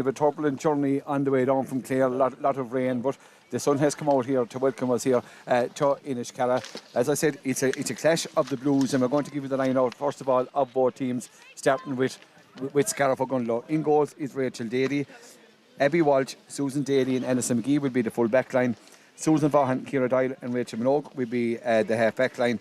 of a turbulent journey on the way down from Clare, a lot of rain, but the sun has come out here to welcome us here to Inniscarra. As I said, it's a clash of the blues, and we're going to give you the line out first of all of both teams, starting with Scariff-Ogonnelloe. In goals is Rachel Daly, Abby Walsh, Susan Daly and Alison McGee will be the full back line. Susan Vaughan, Ciara Doyle and Rachel Minogue will be the half back line.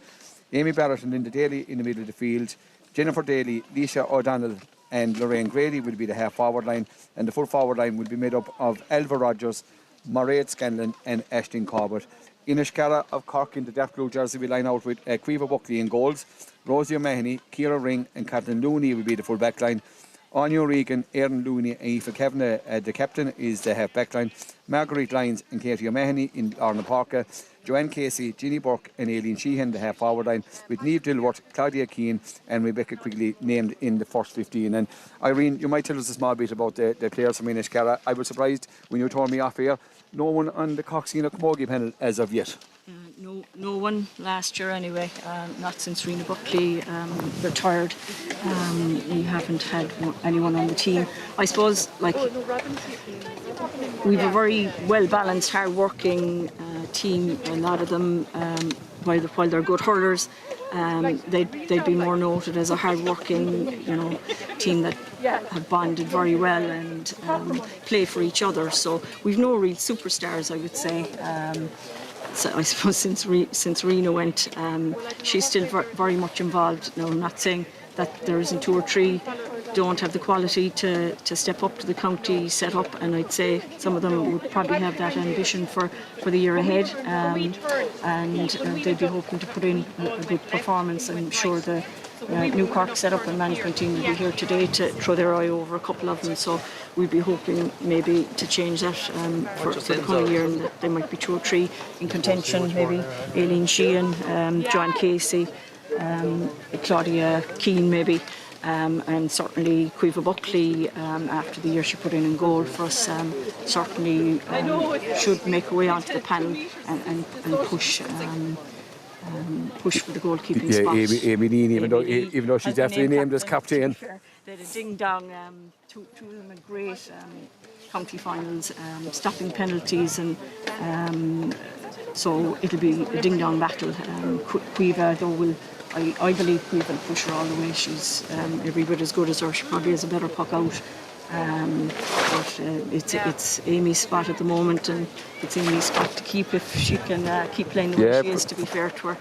Amy Barrett and Linda Daly in the middle of the field. Jennifer Daly, Leisha O'Donnell and Lorraine Grady will be the half forward line, and the full forward line will be made up of Elva Rogers, Mairead Scanlon and Aisling Corbett. Inniscarra of Cork in the dark blue jersey will line out with Caoimhe Buckley in goals. Rosie O'Mahony, Ciara Ring and Kathleen Looney will be the full back line. Anya Regan, Erin Looney and Aoife Kavanagh, the captain, is the half back line. Marguerite Lyons and Katie O'Mahony in Lorna Parker. Joanne Casey, Ginny Burke and Aileen Sheehan, the half forward line, with Niamh Dilworth, Claudia Keane and Rebecca Quigley named in the first 15. And Irene, you might tell us a small bit about the players from Inniscarra. I was surprised when you told me off here, no one on the Camogie panel as of yet. No one last year anyway, not since Rena Buckley retired. We haven't had anyone on the team. I suppose we've a very well balanced, hard working team. A lot of them, while they're good hurlers, they'd be more noted as a hard working team that have bonded very well and play for each other. So we've no real superstars, I would say. So I suppose since Rena went, she's still very much involved. Now, I'm not saying that there isn't two or three don't have the quality to step up to the county setup, and I'd say some of them would probably have that ambition for the year ahead, and they'd be hoping to put in a good performance. I'm sure the new Cork setup and management team will be here today to throw their eye over a couple of them, so we'd be hoping maybe to change that for the coming year, and that there might be two or three in contention, maybe Aileen Sheehan, Joanne Casey, Claudia Keane maybe, and certainly Caoimhe Buckley, after the year she put in goal for us, certainly should make her way onto the panel and push for the goalkeeping spot. Amy Dean, even though she's definitely named as captain. They had a ding-dong, two of them had great county finals, stopping penalties, and so it'll be a ding-dong battle. Caoimhe, though, I believe Caoimhe will push her all the way. She's every bit as good as her. She probably has a better puck out. But it's Amy's spot at the moment, and it's Amy's spot to keep if she can keep playing the way she is, to be fair to her.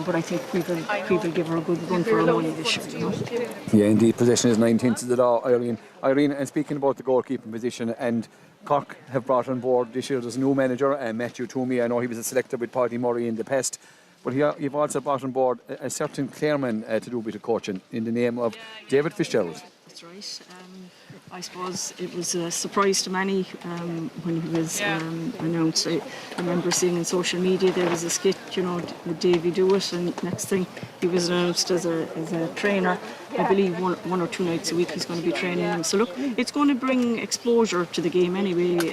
But I think Caoimhe will give her a good run for her money this year. Yeah, indeed, possession is 9/10 of the law, Irene, and speaking about the goalkeeping position, and Cork have brought on board this year, there's a new manager, Matthew Toomey. I know he was a selector with Paddy Murray in the past, but you've also brought on board a certain Clareman to do a bit of coaching in the name of David Fitzgerald. That's right. I suppose it was a surprise to many when he was announced. I remember seeing on social media there was a skit, with Davy do it, and next thing he was announced as a trainer. I believe one or two nights a week he's going to be training them. So look, it's going to bring exposure to the game anyway.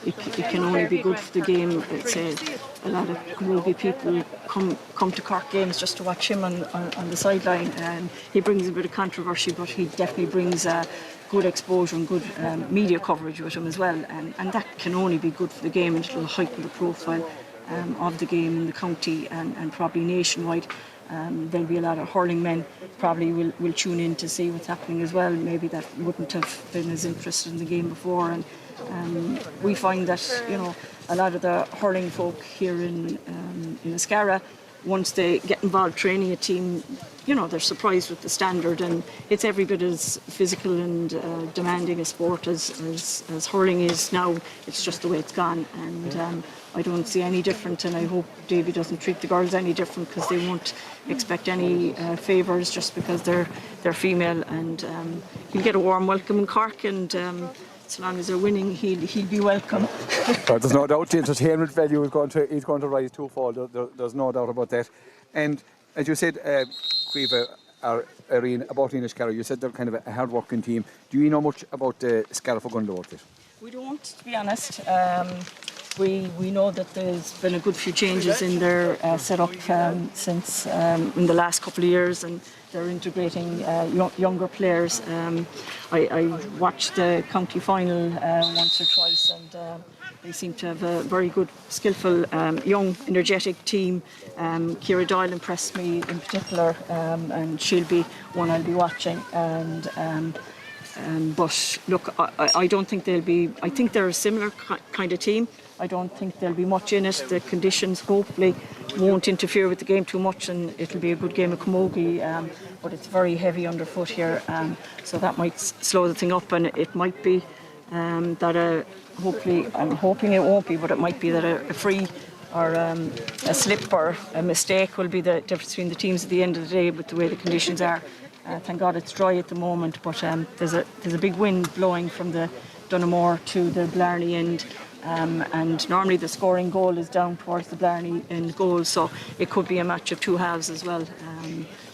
It can only be good for the game. It's a lot of Camogie people come to Cork games just to watch him on the sideline, and he brings a bit of controversy, but he definitely brings good exposure and good media coverage with him as well, and that can only be good for the game, and it'll heighten the profile of the game in the county and probably nationwide. There'll be a lot of hurling men probably will tune in to see what's happening as well. Maybe that wouldn't have been as interested in the game before, and we find that a lot of the hurling folk here in Inniscarra, once they get involved training a team, they're surprised with the standard, and it's every bit as physical and demanding a sport as hurling is now. It's just the way it's gone, and I don't see any different, and I hope Davy doesn't treat the girls any different, because they won't expect any favours just because they're female, and he'll get a warm welcome in Cork, and as long as they're winning, he'll be welcome. There's no doubt the entertainment value is going to rise twofold. There's no doubt about that. And as you said, Caoimhe, or Irene, about Inniscarra, you said they're kind of a hard-working team. Do you know much about Scariff-Ogonnelloe outfit? We don't, to be honest. We know that there's been a good few changes in their setup since in the last couple of years, and they're integrating younger players. I watched the county final once or twice, and they seem to have a very good, skillful, young, energetic team. Ciara Doyle impressed me in particular, and she'll be one I'll be watching. But look, I don't think they'll be. I think they're a similar kind of team. I don't think there'll be much in it. The conditions hopefully won't interfere with the game too much, and it'll be a good game of Camogie. But it's very heavy underfoot here, so that might slow the thing up, and it might be that hopefully, I'm hoping it won't be, but it might be that a free or a slip or a mistake will be the difference between the teams at the end of the day with the way the conditions are. Thank God it's dry at the moment, but there's a big wind blowing from the Donoughmore to the Ballyanly end, and normally the scoring goal is down towards the Ballyanly end goal, so it could be a match of two halves as well,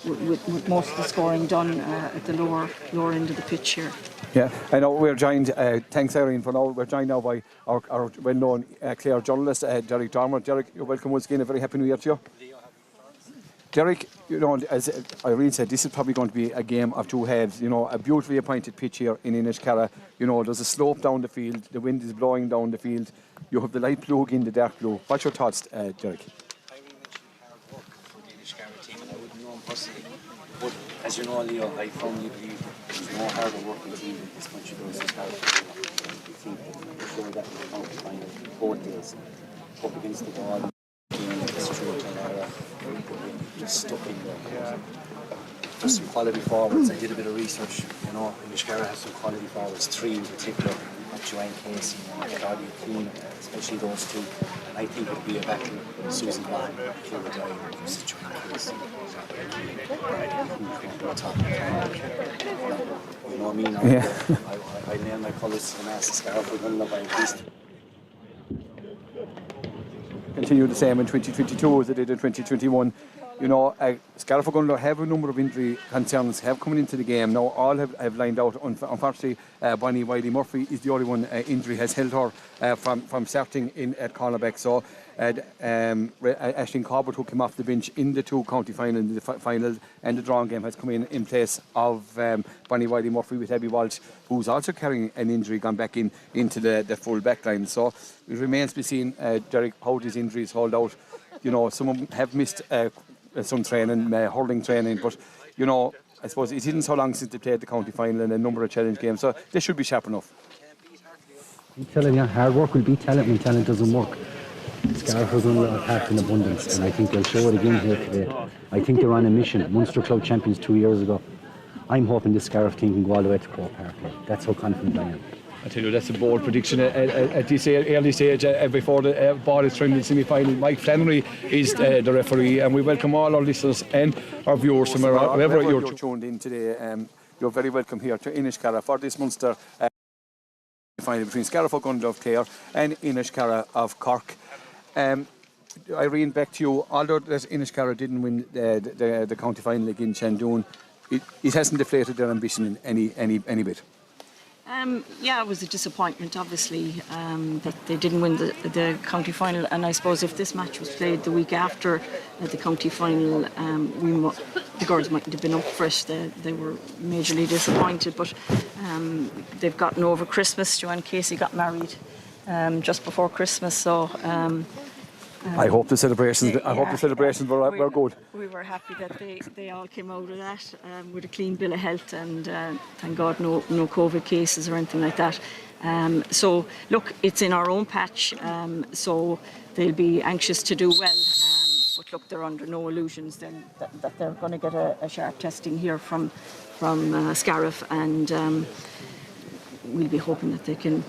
with most of the scoring done at the lower end of the pitch here. Yeah, I know we're joined, thanks Irene for now, we're joined now by our well-known Clare journalist, Derek Dormer. Derek, you're welcome once again, a very happy new year to you. Derek, you know, as Irene said, this is probably going to be a game of two halves. You know, a beautifully appointed pitch here in Inniscarra. You know, there's a slope down the field, the wind is blowing down the field. You have the light blue again, the dark blue. What's your thoughts, Derek? Irene mentioned hard work for the Inniscarra team, and I wouldn't know him personally. But as you know, Leo, I firmly believe there's no harder working team in this country than Scariff-Ogonnelloe. We think we showed that in the county final both days. Up against the wall, just stuck in there. Just some quality forwards. I did a bit of research. You know, Inniscarra has some quality forwards, three in particular. Joanne Casey and Claudia Keane, especially those two. And I think it'll be a battle with Susan Bond, Ciara Doyle versus Joanne Casey. You know what I mean? I nail my colours to the mast. Scariff-Ogonnelloe by at least. Continue the same in 2022 as they did in 2021. You know, Scariff-Ogonnelloe have a number of injury concerns have come into the game. Now all have lined out. Unfortunately, Bonnie Wiley Murphy is the only one injury has held her from starting in at cornerback. So Aisling Corbett, who came off the bench in the two county final, the final and the drawing game, has come in place of Bonnie Wiley Murphy with Abby Walsh, who's also carrying an injury, gone back into the full back line. So it remains to be seen, Derek, how these injuries hold out. You know, some of them have missed some training, hurling training, but you know, I suppose it isn't so long since they played the county final and a number of challenge games, so they should be sharp enough. I'm telling you, hard work will beat talent when talent doesn't work. Scariff-Ogonnelloe have heart in abundance, and I think they'll show it again here today. I think they're on a mission. Munster Club champions 2 years ago. I'm hoping this Scariff team can go all the way to Cork. That's how confident I am. I tell you, that's a bold prediction at this early stage before the ball is thrown in the semi-final. Mike Flannery is the referee, and we welcome all our listeners and our viewers from wherever you're tuned in today. You're very welcome here to Inniscarra for this Munster final between Scariff-Ogonnelloe of Clare and Inniscarra of Cork. Irene, back to you. Although Inniscarra didn't win the county final against Shandoon, it hasn't deflated their ambition in any bit. Yeah, it was a disappointment, obviously, that they didn't win the county final. And I suppose if this match was played the week after the county final, the girls mightn't have been up for it. They were majorly disappointed, but they've gotten over Christmas. Joanne Casey got married just before Christmas, so. I hope the celebrations. I hope the celebrations were good. We were happy that they all came out of that with a clean bill of health, and thank God no COVID cases or anything like that. So look, it's in our own patch, so they'll be anxious to do well. But look, they're under no illusions then that they're going to get a sharp testing here from Scariff, and. We'll be hoping that they can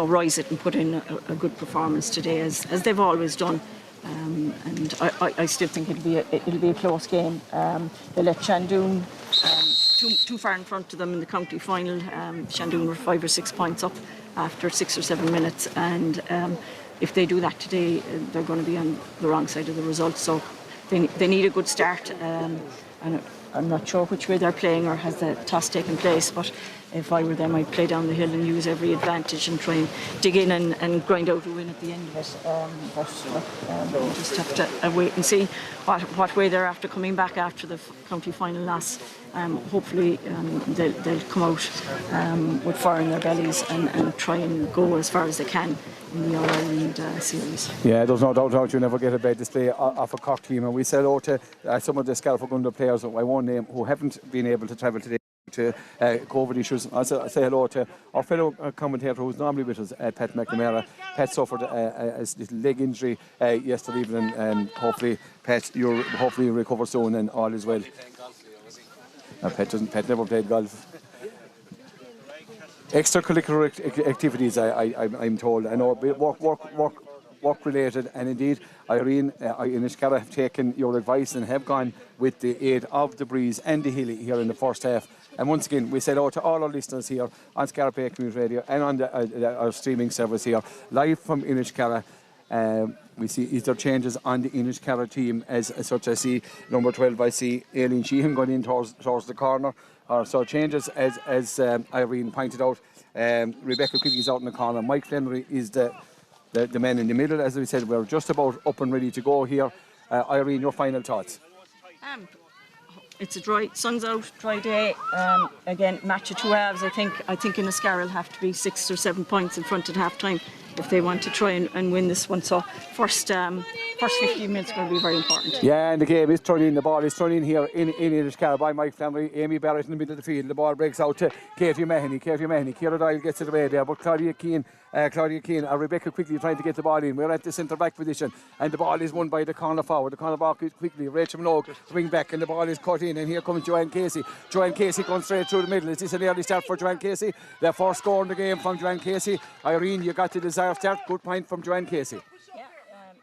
rise it and put in a good performance today, as they've always done, and I still think it'll be a close game. They let Shandoon too far in front of them in the county final. Shandoon were 5 or 6 points up after 6 or 7 minutes, and if they do that today, they're going to be on the wrong side of the result. So they need a good start, and I'm not sure which way they're playing or has the toss taken place, but if I were them, I'd play down the hill and use every advantage and try and dig in and grind out a win at the end of it. We'll just have to wait and see what way they're after coming back after the county final loss. Hopefully they'll come out with fire in their bellies and try and go as far as they can in the All-Ireland series. Yeah, there's no doubt you never get a bad display off a Cork team, and we said to some of the Scariff-Ogonnelloe players, I won't name, who haven't been able to travel today to COVID issues. I say hello to our fellow commentator who's normally with us, Pat McNamara. Pat suffered a little leg injury yesterday evening, and hopefully, Pat, you'll hopefully recover soon and all is well. Pat never played golf. Extracurricular activities, I'm told. I know work related, and indeed Irene Inniscarra have taken your advice and have gone with the aid of the breeze and the hilly here in the first half. And once again, we said to all our listeners here on Scariff Community Radio and on our streaming service here, live from Inniscarra. We see is there changes on the Inniscarra team as such. I see number 12, I see Aileen Sheehan going in towards the corner. So changes as Irene pointed out. Rebecca Quigley's out in the corner. Mike Flannery is the man in the middle. As we said, we're just about up and ready to go here. Irene, your final thoughts? It's a dry, sun's out, dry day. Again, match of two halves. I think Inniscarra will have to be 6 or 7 points in front at half time if they want to try and win this one. So first 15 minutes are going to be very important. Yeah, and the game is turning. The ball is turning here in Inniscarra by Mike Flannery. Amy Barrett in the middle of the field. The ball breaks out to Katie Mahoney. Ciara Doyle gets it away there, but Claudia Keane, Rebecca Quigley trying to get the ball in. We're at the centre back position, and the ball is won by the corner forward. The corner forward quickly. Rachel Minogue swing back, and the ball is cut in. And here comes Joanne Casey. Joanne Casey going straight through the middle. Is this an early start for Joanne Casey? The first score in the game from Joanne Casey. Irene, you got the desired start. Good point from Joanne Casey. Yeah,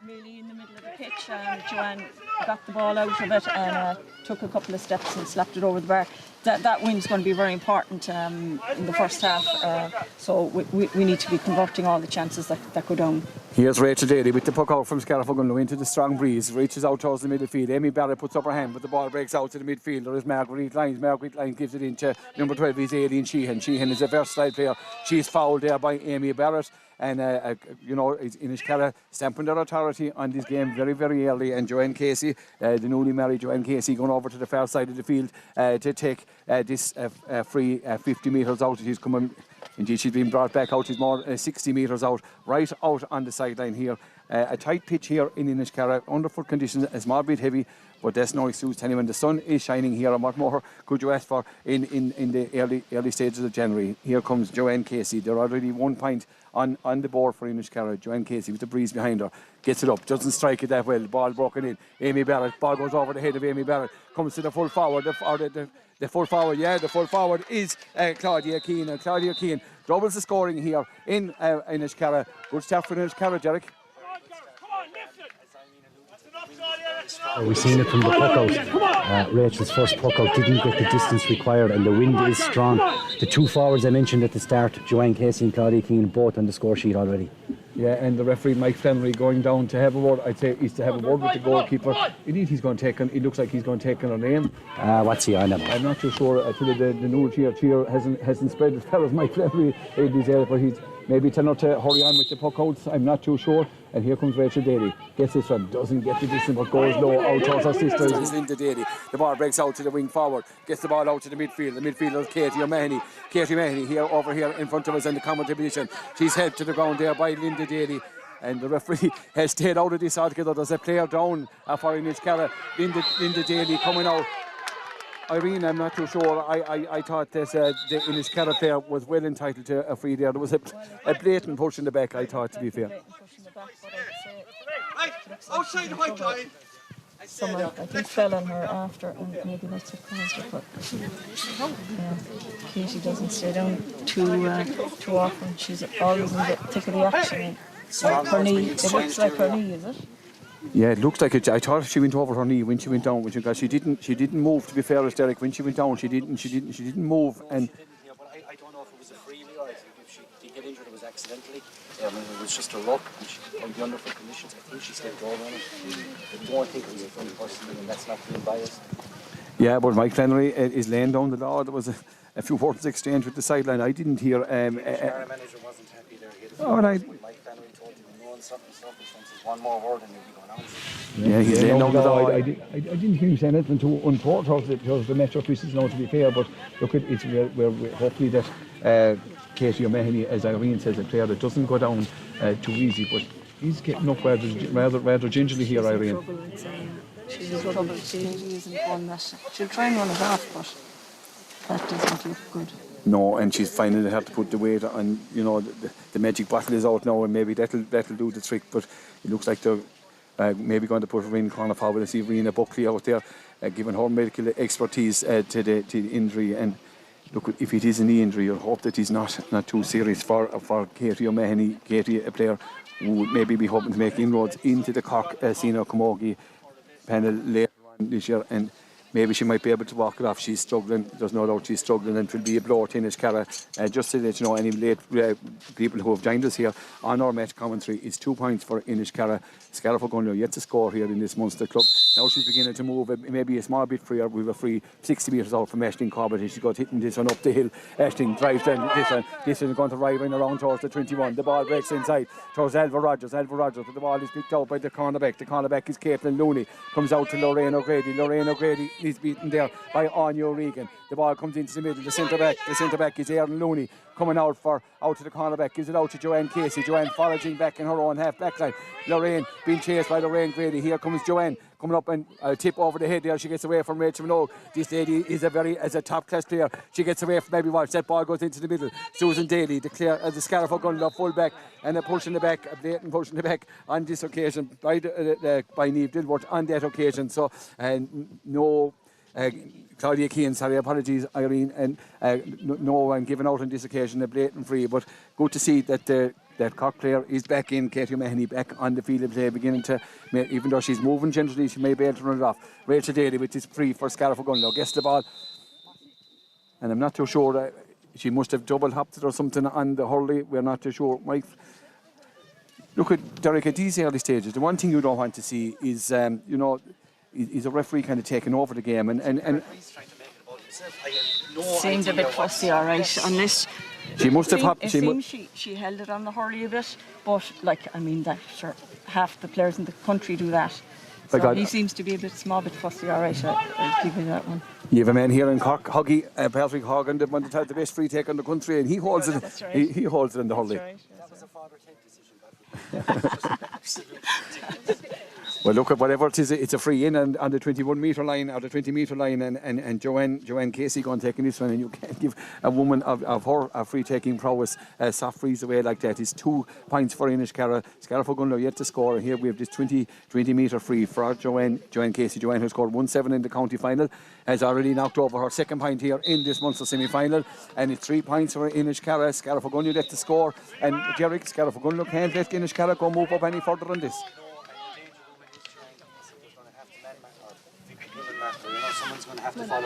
really in the middle of the pitch. Joanne got the ball out of it and took a couple of steps and slapped it over the bar. That win's going to be very important in the first half. So we need to be converting all the chances that go down. Here's Rachel Daly with the puck out from Scariff-Ogonnelloe into the strong breeze. Reaches out towards the midfield. Amy Barrett puts up her hand, but the ball breaks out to the midfield. There is Marguerite Lyons. Marguerite Lyons gives it into number 12 is Aileen Sheehan. Sheehan is a versatile player. She's fouled there by Amy Barrett. And, Inniscarra stamping their authority on this game very, very early. And Joanne Casey, the newly married Joanne Casey, going over to the far side of the field to take this free 50 metres out. She's coming. Indeed, she's been brought back out. She's more 60 metres out, right out on the sideline here. A tight pitch here in Inniscarra, underfoot conditions, a small bit heavy, but that's no excuse to anyone. The sun is shining here, and what more could you ask for in the early stages of January? Here comes Joanne Casey. They're already 1 point on the board for Inniscarra. Joanne Casey with the breeze behind her, gets it up, doesn't strike it that well. The ball broken in. Amy Barrett, ball goes over the head of Amy Barrett, comes to the full forward. The full forward is Claudia Keane. And Claudia Keane doubles the scoring here in Inniscarra. Good start for Inniscarra, Derek. We've seen it from the puck out. Rachel's first puck out didn't get the distance required, and the wind is strong. The two forwards I mentioned at the start, Joanne Casey and Claudia Keane, both on the score sheet already. Yeah, and the referee Mike Flannery going down to have a word. I'd say he's to have a word with the goalkeeper. Indeed, he's going to take. It looks like he's going to take her name. What's he on? I'm not too sure. Actually, the new cheer hasn't spread as far as Mike Flannery in these areas, but he's maybe telling her to hurry on with the puck outs. I'm not too sure. And here comes Rachel Daly. Gets this one, doesn't get the distance, but goes low out towards her sister. It's Linda Daly. The ball breaks out to the wing forward. Gets the ball out to the midfield. The midfielder is Katie Mahoney. Katie Mahoney here over here in front of us in the commentary position. She's held to the ground there by Linda Daly. And the referee has stayed out of this altogether. There's a player down for Inniscarra. Linda Daly coming out. Irene, I'm not too sure. I thought that the Inniscarra player was well entitled to a free there. There was a blatant push in the back, I thought, to be fair. Outside the white line. Someone, I think, fell on her after, and maybe that's what caused it. But Katie doesn't stay down too often. She's always in the thick of the action. Her knee, it looks like her knee, is it? Yeah, it looks like it. I thought she went over her knee when she went down, because she didn't move. To be fair, as Derek, when she went down, she didn't move. And but I don't know if it was a freely or if she did get injured, it was accidentally. I mean, it was just a luck. On the underfoot conditions, I think she stepped over on it. I don't think it was a funny person, and that's not being biased. Yeah, but Mike Flannery is laying down the law. There was a few words exchanged with the sideline. I didn't hear. Inniscarra manager wasn't happy there. He had a All right. Mike Flannery told him, no uncertain circumstances, one more word and you'll be going out. Yeah, he's laying down the law. I didn't hear him saying anything too untoward towards the Metro officials now, to be fair, but look, we're hopefully that Katie O'Mahony, as Irene says, a player that doesn't go down too easy, but he's getting up rather gingerly here, Irene. She's in trouble. She isn't one that she'll try and run it off, but that doesn't look good. No, and she's finding it hard to put the weight on. You know, the magic bottle is out now, and maybe that'll do the trick. But it looks like they're maybe going to put her in corner forward and see Rena Buckley out there, giving her medical expertise to the injury. And look, if it is a knee injury, I hope that he's not too serious for Katie O'Mahony. Katie, a player who would maybe be hoping to make inroads into the Cork senior Camogie panel later on this year, and maybe she might be able to walk it off. She's struggling, there's no doubt she's struggling, and it will be a blow to Inniscarra. Just to let you know, any late people who have joined us here on our match commentary, it's 2 points for Inniscarra. Scariff-Ogonnelloe yet to score here in this Munster club. Now she's beginning to move maybe a small bit freer. We were free 60 metres out from Aisling Corbett. She's got hitting this one up the hill. Aisling drives down this one going to ride in around towards the 21. The ball breaks inside towards Alva Rogers, but the ball is picked out by the cornerback. The cornerback is Caitlin Looney. Comes out to Lorraine O'Grady is beaten there by Anya O'Regan. The ball comes into the middle. The centre back is Erin Looney, coming out to the cornerback, gives it out to Joanne Casey. Joanne foraging back in her own half back line. Lorraine being chased by Lorraine Grady. Here comes Joanne coming up and tip over the head there. She gets away from Rachel Minogue. This lady is a top class player. She gets away from Baby Walsh. That ball goes into the middle. Susan Daly, the Scariff-Ogonnelloe full back, and a push in the back, a blatant push in the back on this occasion by Niamh Dilworth on that occasion. So no. Claudia Keane, sorry, apologies, Irene, and no one given out on this occasion, a blatant free, but good to see that that Cork player is back in, Katie O'Mahony back on the field of play, beginning to, even though she's moving gently, she may be able to run it off. Rachel Daly, which is free for Scariff-Ogonnelloe, gets the ball, and I'm not too sure, she must have double hopped it or something on the hurley, we're not too sure. Mike, look at Derek at these early stages, the one thing you don't want to see is, is a referee kind of taking over the game and seemed a bit fussy, all right, unless she must have hopped. She held it on the hurley a bit, but that sure, half the players in the country do that. So he seems to be a small bit fussy, all right. I'll give you that one. You have a man here in Cork, Huggy, Patrick Hogan, the one that has the best free take in the country, and he holds it. That's right. He holds it in the hurley. Right. That was a father-take decision, Patrick. Well, look at whatever it is, it's a free in and on the 21-metre line or the 20-metre line, and Joanne Casey going taking this one, and you can't give a woman of her free taking prowess soft freeze away like that. It's 2 points for Inniscarra. Scariff-Ogonnelloe yet to score, and here we have this 20-metre free for Joanne Casey. Joanne, who scored 1-7 in the county final, has already knocked over her second point here in this Munster semi-final, and it's 3 points for Inniscarra. Scariff-Ogonnelloe yet to score, and Derek, Scariff-Ogonnelloe can't let Inniscarra go move up any further on this.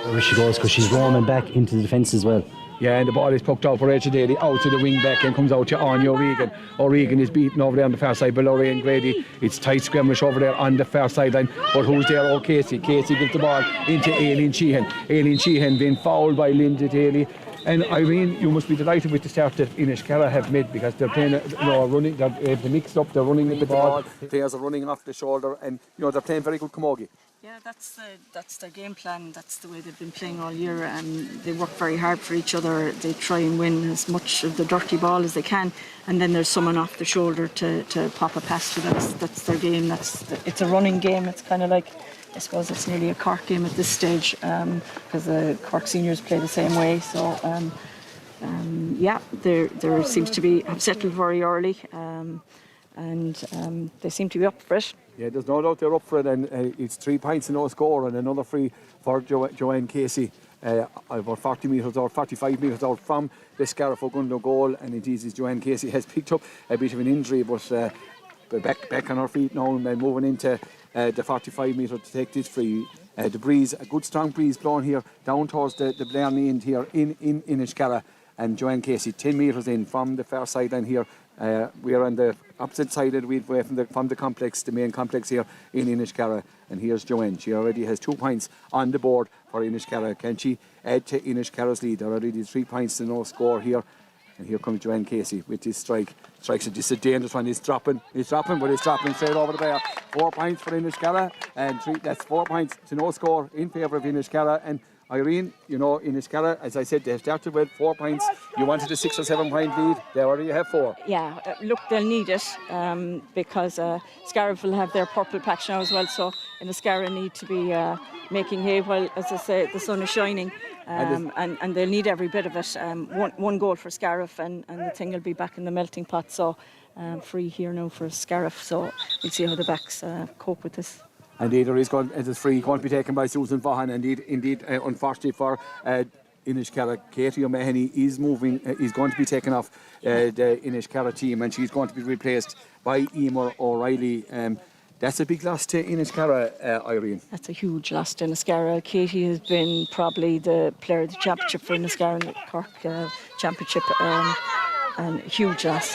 Where she goes, because she's roaming back into the defence as well. Yeah, and the ball is poked out for Rachel Daly out to the wing back and comes out to Anya O'Regan. O'Regan is beaten over there on the far side by Lorraine Grady. It's tight skirmish over there on the far sideline. But who's there? Oh, Casey. Casey gives the ball into Aileen Sheehan. Aileen Sheehan being fouled by Linda Daly. And Irene, you must be delighted with the start that Inniscarra have made, because they're playing, running, they're mixed up, they're running with the ball. Players are running off the shoulder, and they're playing very good camogie. Yeah, that's their game plan. That's the way they've been playing all year, and they work very hard for each other. They try and win as much of the dirty ball as they can, and then there's someone off the shoulder to pop a pass to. That's their game. It's a running game. It's kind of like, I suppose it's nearly a Cork game at this stage, because the Cork seniors play the same way. So there seems to be have settled very early, and they seem to be up for it. Yeah, there's no doubt they're up for it, and it's 3 points and no score, and another free for Joanne Casey, about 40 metres out, 45 metres out from the Scariff-Ogonnelloe goal, and it is Joanne Casey has picked up a bit of an injury, but back on her feet now and moving into the 45 metre to take this free. The breeze, a good strong breeze blowing here down towards the Ballyanly end here in Inniscarra. and Joanne Casey 10 metres in from the far sideline here. We are on the opposite side of the wheel away from the complex, the main complex here in Inniscarra. And here's Joanne. She already has 2 points on the board for Inniscarra. Can she add to Inniscarra's lead? Already 3 points to no score here. And here comes Joanne Casey with this strike. Strikes it, just a dangerous one. He's dropping, but he's dropping straight over the bar. 4 points for Inniscarra, and that's 4 points to no score in favour of Inniscarra. And Irene, you know, Inniscarra, as I said, they started with 4 points. You wanted a 6 or 7 point lead. They already have 4. Yeah, look, they'll need it because Scariff will have their purple patch now as well. So Inniscarra need to be making hay while, as I say, the sun is shining. And they'll need every bit of it. One goal for Scariff, and the thing will be back in the melting pot. So free here now for Scariff. So we'll see how the backs cope with this. Indeed, it is free, going to be taken by Susan Vaughan. Indeed, unfortunately for Inniscarra, Katie O'Mahony is moving. Is going to be taken off the Inniscarra team, and she's going to be replaced by Emer O'Reilly. That's a big loss to Inniscarra, Irene. That's a huge loss to Inniscarra. Katie has been probably the player of the championship for Inniscarra and the Cork championship, and huge loss.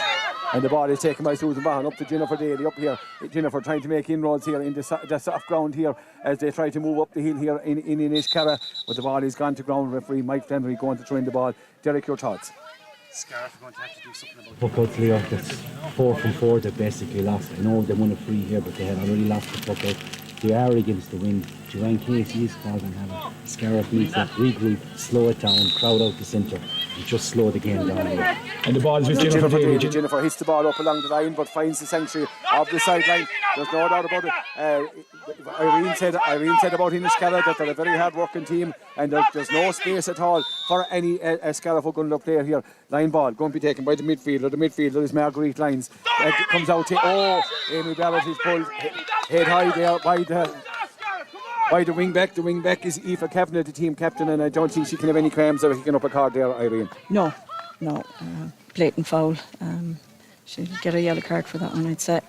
And the ball is taken by Susan Vaughan up to Jennifer Daly up here. Jennifer trying to make inroads here in the soft ground here as they try to move up the hill here in Inniscarra. But the ball is gone to ground. Referee Mike Flannery going to throw in the ball. Derek, your thoughts? Scariff are going to have to do something about it. Puck out, Leo. That's 4 from 4 they basically lost. I know they won a free here, but they had already lost the puck out. They are against the wind. Joanne Casey is causing havoc. Scariff needs to regroup, slow it down, crowd out the centre, and just slow the game down here. And the ball is with Jennifer Daly. Jennifer hits the ball up along the line, but finds the sanctuary of the sideline. There's no doubt about it. Irene said about Inniscarra that they're a very hard-working team, and there's no space at all for any Scariff-Ogonnelloe player here. Line ball going to be taken by the midfielder. The midfielder is Marguerite Lyons. Comes out to Amy Barrett is pulled head high there by the wing back. The wing back is Aoife Kavanagh, the team captain, and I don't think she can have any claims of picking up a card there, Irene. No, blatant foul. She'll get a yellow card for that one, I'd say.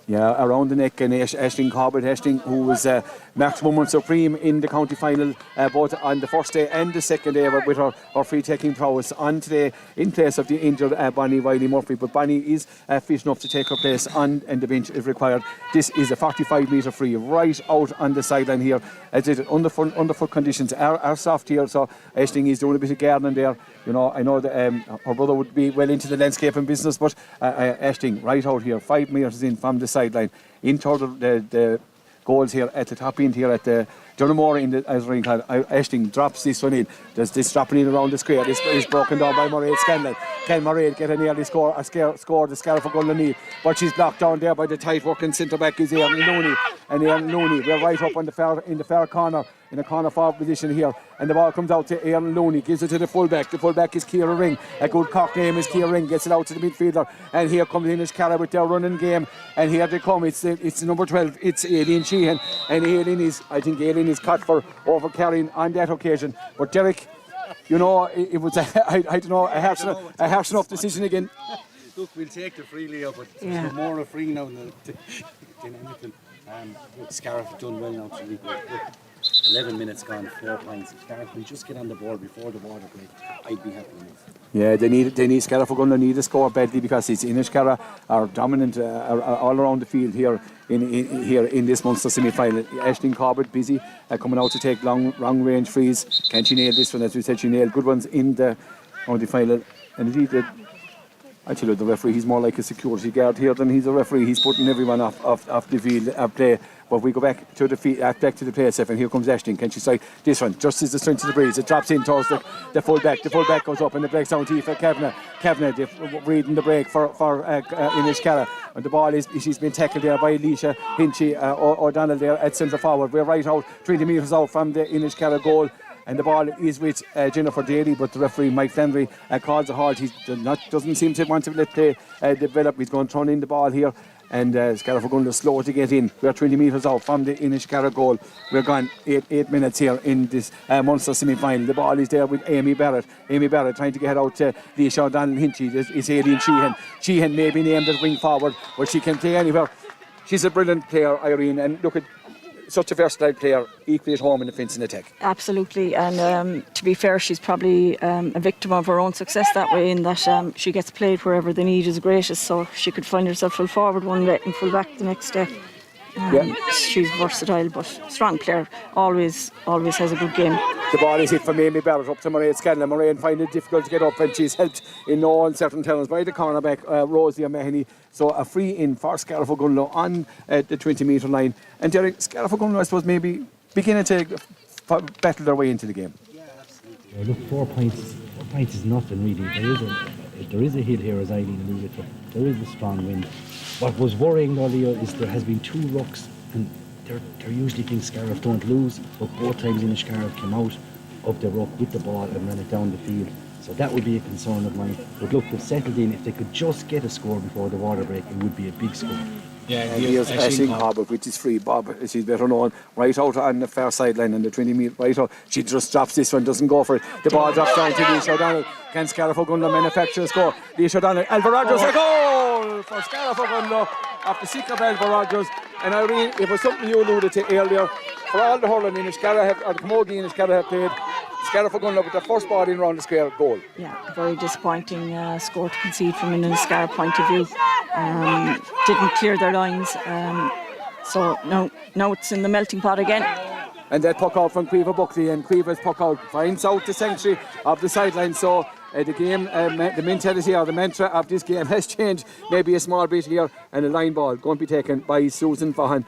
Yeah, around the neck, and Aisling Corbett, who was maximum and supreme in the county final, both on the first day and the second day with her free-taking prowess on today in place of the injured Bonnie Wiley-Murphy. But Bonnie is fit enough to take her place on and the bench if required. This is a 45-metre free right out on the sideline here. As it underfoot conditions are soft here, so Aisling is doing a bit of gardening there. You know, I know that her brother would be well into the landscaping business, but Aisling right out here, 5 metres in from the sideline, into the goals here at the top end here at the Dunamore in the Aisling drops this one in. There's this dropping in around the square. This is broken down by Mairead Scanlon. Can Mairead get an early score the Scariff-Ogonnelloe, but she's blocked down there by the tight working centre back is Erin Looney. And Erin Looney, we're right up on in the far corner, in a corner forward position here, and the ball comes out to Erin Looney, gives it to the fullback. The fullback is Ciara Ring. A good Cork name is Ciara Ring, gets it out to the midfielder, and here comes Inniscarra with their running game, and here they come. It's number 12. It's Aileen Sheehan, and Aileen is caught for over carrying on that occasion. But Derek, you know, it was a harsh enough decision again. Look, we'll take the free, Leo, but there's more of free now than anything. Scariff have done well now to lead. 11 minutes gone, 4 points. If Scariff can just get on the board before the water break, I'd be happy enough. Yeah, they need Scariff-Ogonnelloe need a score badly because it's Inniscarra are dominant all around the field here in this Munster semi-final. Aisling Corbett busy coming out to take long range frees. Can she nail this one? As we said, she nailed good ones in the county final, and indeed actually the referee, he's more like a security guard here than he's a referee. He's putting everyone off the field of play. But we go back to the play safe, and here comes Aisling. Can she strike this one? Just as the strength of the breeze, it drops in towards the full-back. The full-back goes up and it breaks down to Aoife Kavanagh. Kavanagh reading the break for Inniscarra. And the ball she's been tackled there by Alicia Hinchy O'Donnell there at centre forward. We're right out, 20 metres out from the Inniscarra goal. And the ball is with Jennifer Daly, but the referee Mike Flannery calls a halt. He doesn't seem to want to let play develop. He's going to turn in the ball here, and Scariff-Ogonnelloe slow to get in. We're 20 metres out from the Inniscarra goal. We're gone 8 minutes here in this Munster semi-final. The ball is there with Amy Barrett. Amy Barrett trying to get out to Alicia O'Donnell Hinchy. Is Aileen Sheehan. Sheehan may be named as wing forward, but she can play anywhere. She's a brilliant player, Irene, and look at such a versatile player, equally at home in defence and attack. Absolutely, and to be fair, she's probably a victim of her own success that way, in that she gets played wherever the need is greatest, so she could find herself full forward one day and full back the next day. She's versatile but strong player, always has a good game. The ball is hit from Amy Barrett up to Mairead Scanlon. Mairead finding it difficult to get up, and she's helped in no uncertain terms by the cornerback Rosie O'Mahony. So a free in for Scariff-Ogonnelloe on the 20-metre line. And Derek, Scariff-Ogonnelloe, I suppose, maybe beginning to battle their way into the game. Yeah, look, 4 points is nothing really. There is a hill here, as Eileen alluded to. There is a strong wind. What was worrying though, Leo, is there has been 2 rucks, and they're usually things Scariff don't lose, but both times Inniscarra came out of the ruck with the ball and ran it down the field. So that would be a concern of mine. But look, they've settled in. If they could just get a score before the water break, it would be a big score. Yeah, And here's Aisling Hobbit, which is free. Bob, she's better known, right out on the far sideline on the 20-metre, right out. She just drops this one, doesn't go for it. The ball drops down to Leisha O'Donnell. Can Scariff-Ogonnelloe manufacture a score? Leisha O'Donnell, Alva Rogers, a goal for Scariff-Ogonnelloe after sick of Alva Rogers. And Irene, it was something you alluded to earlier. For all the hurling Inniscarra or the Camogie Inniscarra have played, Scariff-Ogonnelloe with the first ball in round the square, goal. Yeah, very disappointing score to concede from an Inniscarra point of view. Didn't clear their lines, so now it's in the melting pot again. And that puck out from Quiva Buckley, and Quiva's puck out finds out the sanctuary of the sideline. So the game, the mentality or the mantra of this game has changed maybe a small bit here, and a line ball going to be taken by Susan Vaughan.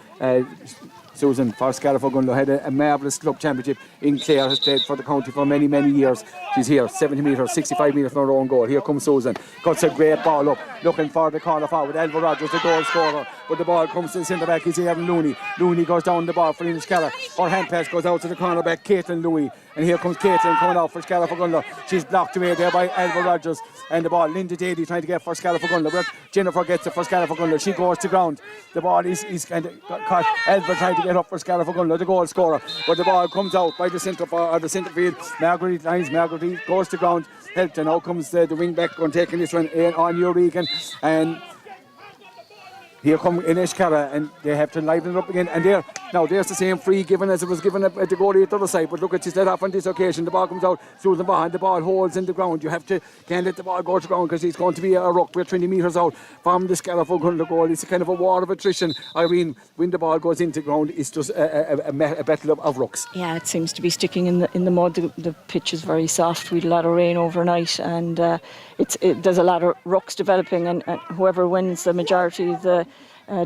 Susan for Scariff-Ogonnelloe had a marvellous club championship in Clare, has played for the county for many years. She's here, 70 metres, 65 metres from her own goal. Here comes Susan, cuts a great ball up, looking for the corner forward. Alva Rogers, the goal scorer, but the ball comes to the centre back. He's Erin Looney. Looney goes down the ball for Inniscarra. Her hand pass goes out to the corner back, Caitlin Louis. And here comes Caitlin coming out for Scariff-Ogonnelloe. She's blocked away there by Alva Rogers. And the ball, Linda Daly trying to get for Scariff-Ogonnelloe. But Jennifer gets it for Scariff-Ogonnelloe. She goes to ground. The ball is kind of caught. Alva trying to get up for Scariff-Ogonnelloe, the goal scorer. But the ball comes out by the centre field. Marguerite lines. Marguerite goes to ground. Helped, and now comes the wing back on taking this one on Euregan. And here come Inniscarra, and they have to liven it up again. And there's the same free given as it was given at the goalie at the other side. But look at, she's let off on this occasion. The ball comes out. Susan Vaughan, the ball holds in the ground. You can't let the ball go to ground, because it's going to be a ruck. We're 20 metres out from the Scariff-Ogonnelloe goal. It's a kind of a war of attrition. Irene, when the ball goes into ground, it's just a battle of rucks. Yeah, it seems to be sticking in the mud. The pitch is very soft. We had a lot of rain overnight, and there's a lot of rucks developing, and whoever wins the majority of the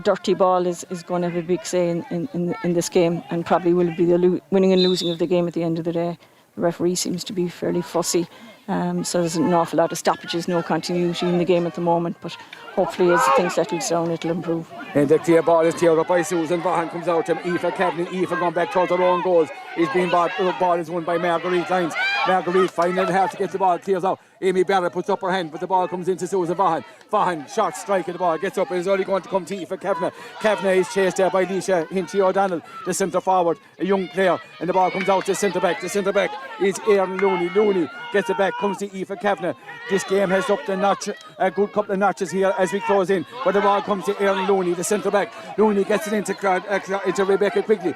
dirty ball is going to have a big say in this game, and probably will be the winning and losing of the game at the end of the day. The referee seems to be fairly fussy, so there's an awful lot of stoppages, no continuity in the game at the moment, but hopefully as things settle down it'll improve. And the clear ball is cleared up by Susan Vaughan, comes out to Aoife Kavanagh. Aoife going back towards her own goals. The ball is won by Marguerite Lines. Marguerite finding it hard to get the ball, clears out. Amy Barrett puts up her hand, but the ball comes into Susan Vaughan. Vaughan, short strike at the ball, gets up, and is only going to come to Aoife Kavanagh. Kavanagh is chased there by Leisha Hinchy O'Donnell, the centre forward, a young player, and the ball comes out to centre back. The centre back is Erin Looney. Looney gets it back, comes to Aoife Kavanagh. This game has upped a notch, a good couple of notches here as we close in, but the ball comes to Erin Looney, the centre back. Looney gets it into Rebecca Quigley,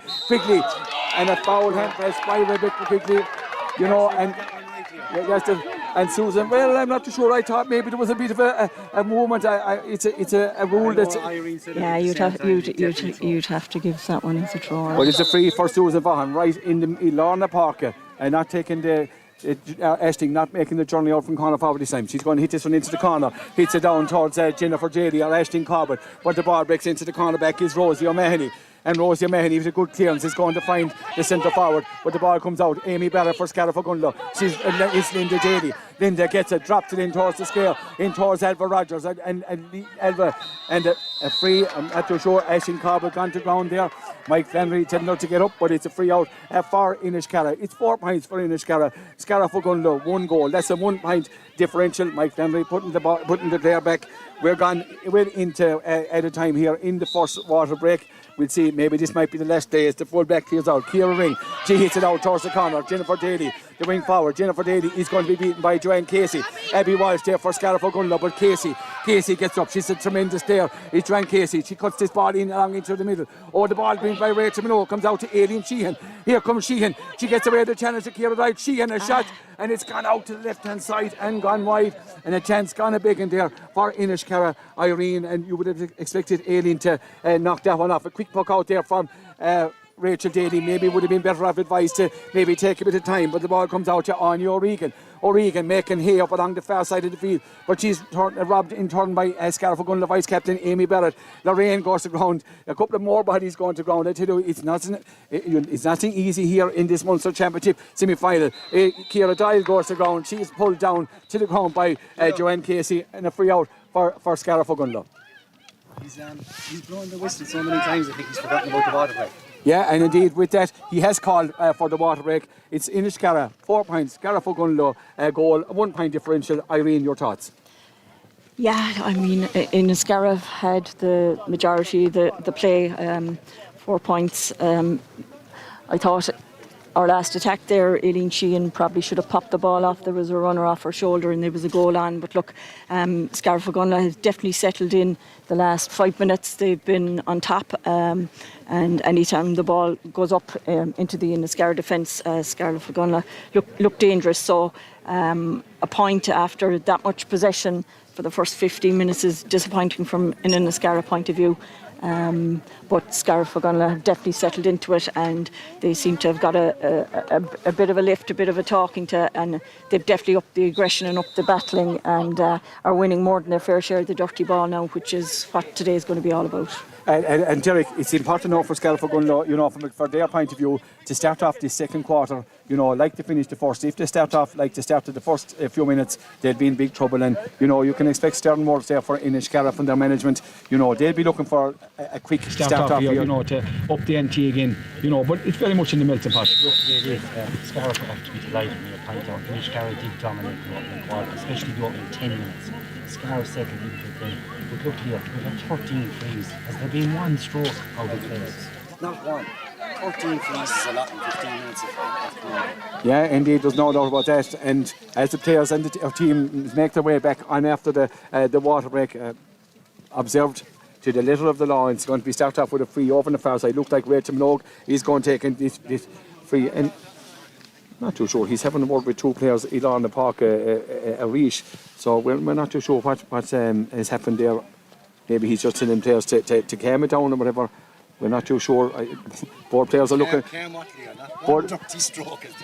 and a foul hand press by Rebecca Quigley, and Susan, well, I'm not too sure. I thought maybe there was a bit of a movement. It's a rule that's... Yeah, you'd have to give that one as a throw. Well, it's a free for Susan Vaughan, right in Lorna Parker, and not taking Ashting not making the journey out from corner forward this time. She's going to hit this one into the corner, hits it down towards Jennifer Jady or Ashting Corbett, but the ball breaks into the corner back is Rosie O'Mahony. And Rosie O'Mahony with a good clearance is going to find the centre forward, but the ball comes out. Amy Barrett for Scariff-Ogonnelloe. It's Linda Jady. Linda gets it, drops it in towards the scale, in towards Alva Rogers, and Alva, and a free. I'm not too sure. Ashton Corbett gone to ground there. Mike Flannery telling her to get up, but it's a free out for Inniscarra. It's 4 points for Inniscarra. Scariff-Ogonnelloe, 1 goal. That's a 1 point differential. Mike Flannery putting the player back. We're into at a time here in the first water break. We'll see, maybe this might be the last day as the full back clears out. Ciara Ring, she hits it out towards the corner. Jennifer Daly the wing forward. Jennifer Daly is going to be beaten by Joanne Casey. Abby Walsh there for Scariff-Ogonnelloe, but Casey gets up. She's a tremendous player. It's Joanne Casey. She cuts this ball in along into the middle. Oh, the ball green by Rachel Minogue comes out to Aileen Sheehan. Here comes Sheehan. She gets away the challenge to Ciara Dyle. Sheehan a shot, and it's gone out to the left-hand side and gone wide. And a chance gone a big in there for Inniscarra, Irene, and you would have expected Aileen to knock that one off. A quick puck out there from Rachel Daly. Maybe would have been better off advised to maybe take a bit of time, but the ball comes out to Anya O'Regan. O'Regan making hay up along the far side of the field, but she's robbed in turn by Scariff-Ogonnelloe vice captain Amy Barrett. Lorraine goes to ground. A couple of more bodies going to ground. I tell you, it's nothing easy here in this Munster Championship semi-final. Ciara Dyle goes to ground. She's pulled down to the ground by Joanne Casey, and a free out for Scariff-Ogonnelloe. He's blown the whistle so many times, I think he's forgotten about the water break. Yeah, and indeed with that, he has called for the water break. It's Inniscarra, 4 points, Scariff-Ogonnelloe goal, 1 point differential. Irene, your thoughts? Yeah, I mean, Inniscarra had the majority of the play, 4 points. I thought our last attack there, Aileen Sheehan probably should have popped the ball off. There was a runner off her shoulder and there was a goal on. But look, Scariff-Ogonnelloe has definitely settled in the last 5 minutes. They've been on top. And anytime the ball goes up into the Inniscarra defence, Scariff-Ogonnelloe look dangerous. So a point after that much possession for the first 15 minutes is disappointing from an Inniscarra point of view. But Scariff-Ogonnelloe have definitely settled into it, and they seem to have got a bit of a lift, a bit of a talking to, and they've definitely upped the aggression and upped the battling, and are winning more than their fair share of the dirty ball now, which is what today is going to be all about. And Derek, it's important now for Scariff-Ogonnelloe, you know, from their point of view, to start off this second quarter, you know, like to finish the first. If they start off like they started the first few minutes, they'll be in big trouble. And, you know, you can expect stern words there for Inniscarra from their management. You know, they'll be looking for a quick start off here, you know, to up the NT again, you know, but it's very much in the melting pot. Look, it is. Scariff will have to be delighted when you point out. Inniscarra did dominate the opening quarter, especially the opening 10 minutes. Scariff settled into it then. But look here, we've had 13 frees. Has there been one stroke out of place? Not one. 14 frees is a lot in 15 minutes of play. Yeah, indeed, there's no doubt about that. And as the players and our team make their way back on after the water break, observed to the letter of the law, it's going to be start off with a free over on the far side. Looked like Rachel Minogue is going to take this free. And not too sure. He's having a word with two players, Elon the Park, Arish. So we're not too sure what has happened there. Maybe he's just telling players to calm it down or whatever. We're not too sure. Both players are looking.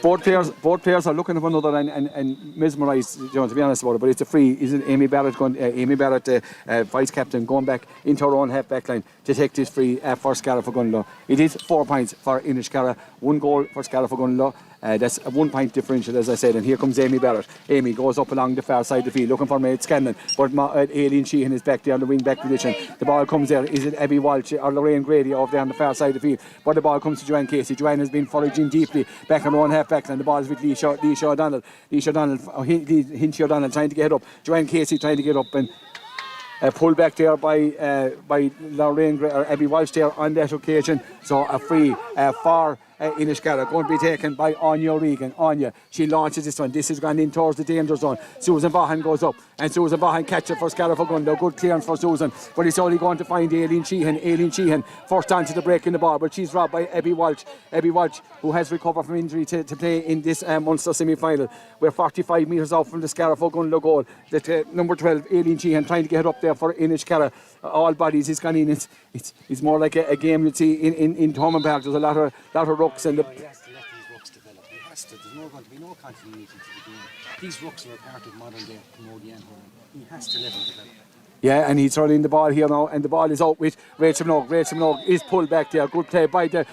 Both players are looking at one another and mesmerised. You know, to be honest about it. But it's a free. Isn't Amy Barrett going? Amy Barrett, vice captain, going back into her own half back line to take this free for Scariff-Ogonnelloe. It is 4 points for Inniscarra, 1 goal for Scariff-Ogonnelloe. That's a 1 point differential, as I said, and here comes Amy Barrett. Amy goes up along the far side of the field looking for Maid Scanlon, but Aileen Sheehan is back there on the wing back position. The ball comes there. Is it Abby Walsh or Lorraine Grady over there on the far side of the field? But the ball comes to Joanne Casey. Joanne has been foraging deeply back on her own half back line. The ball is with Leisha O'Donnell. Hinchy O'Donnell trying to get up. Joanne Casey trying to get up and pulled back there by Lorraine or Abby Walsh there on that occasion. So a free for Inniscarra going to be taken by Anya O'Regan. Anya, she launches this one. This has gone in towards the danger zone. Susan Vaughan goes up, and Susan Vaughan catches it for Scariff-Ogonnelloe. Good clearance for Susan, but it's only going to find Aileen Sheehan. Aileen Sheehan first onto the break in the ball, but she's robbed by Abby Walsh. Abby Walsh, who has recovered from injury to play in this Munster semi-final. We're 45 metres out from the Scariff-Ogonnelloe goal. That number 12, Aileen Sheehan, trying to get up there for Inniscarra. All bodies is gone in. It's more like a game you'd see in Thomond Park. There's a lot of rucks and He has to let these rucks develop. He has to. There's going to be no continuity to the game. These rucks are a part of modern day Camogie and hurling. He has to let them develop. Yeah, and he's throwing the ball here now, and the ball is out with Rachel Minogue. Rachel Minogue is pulled back there. Good play by the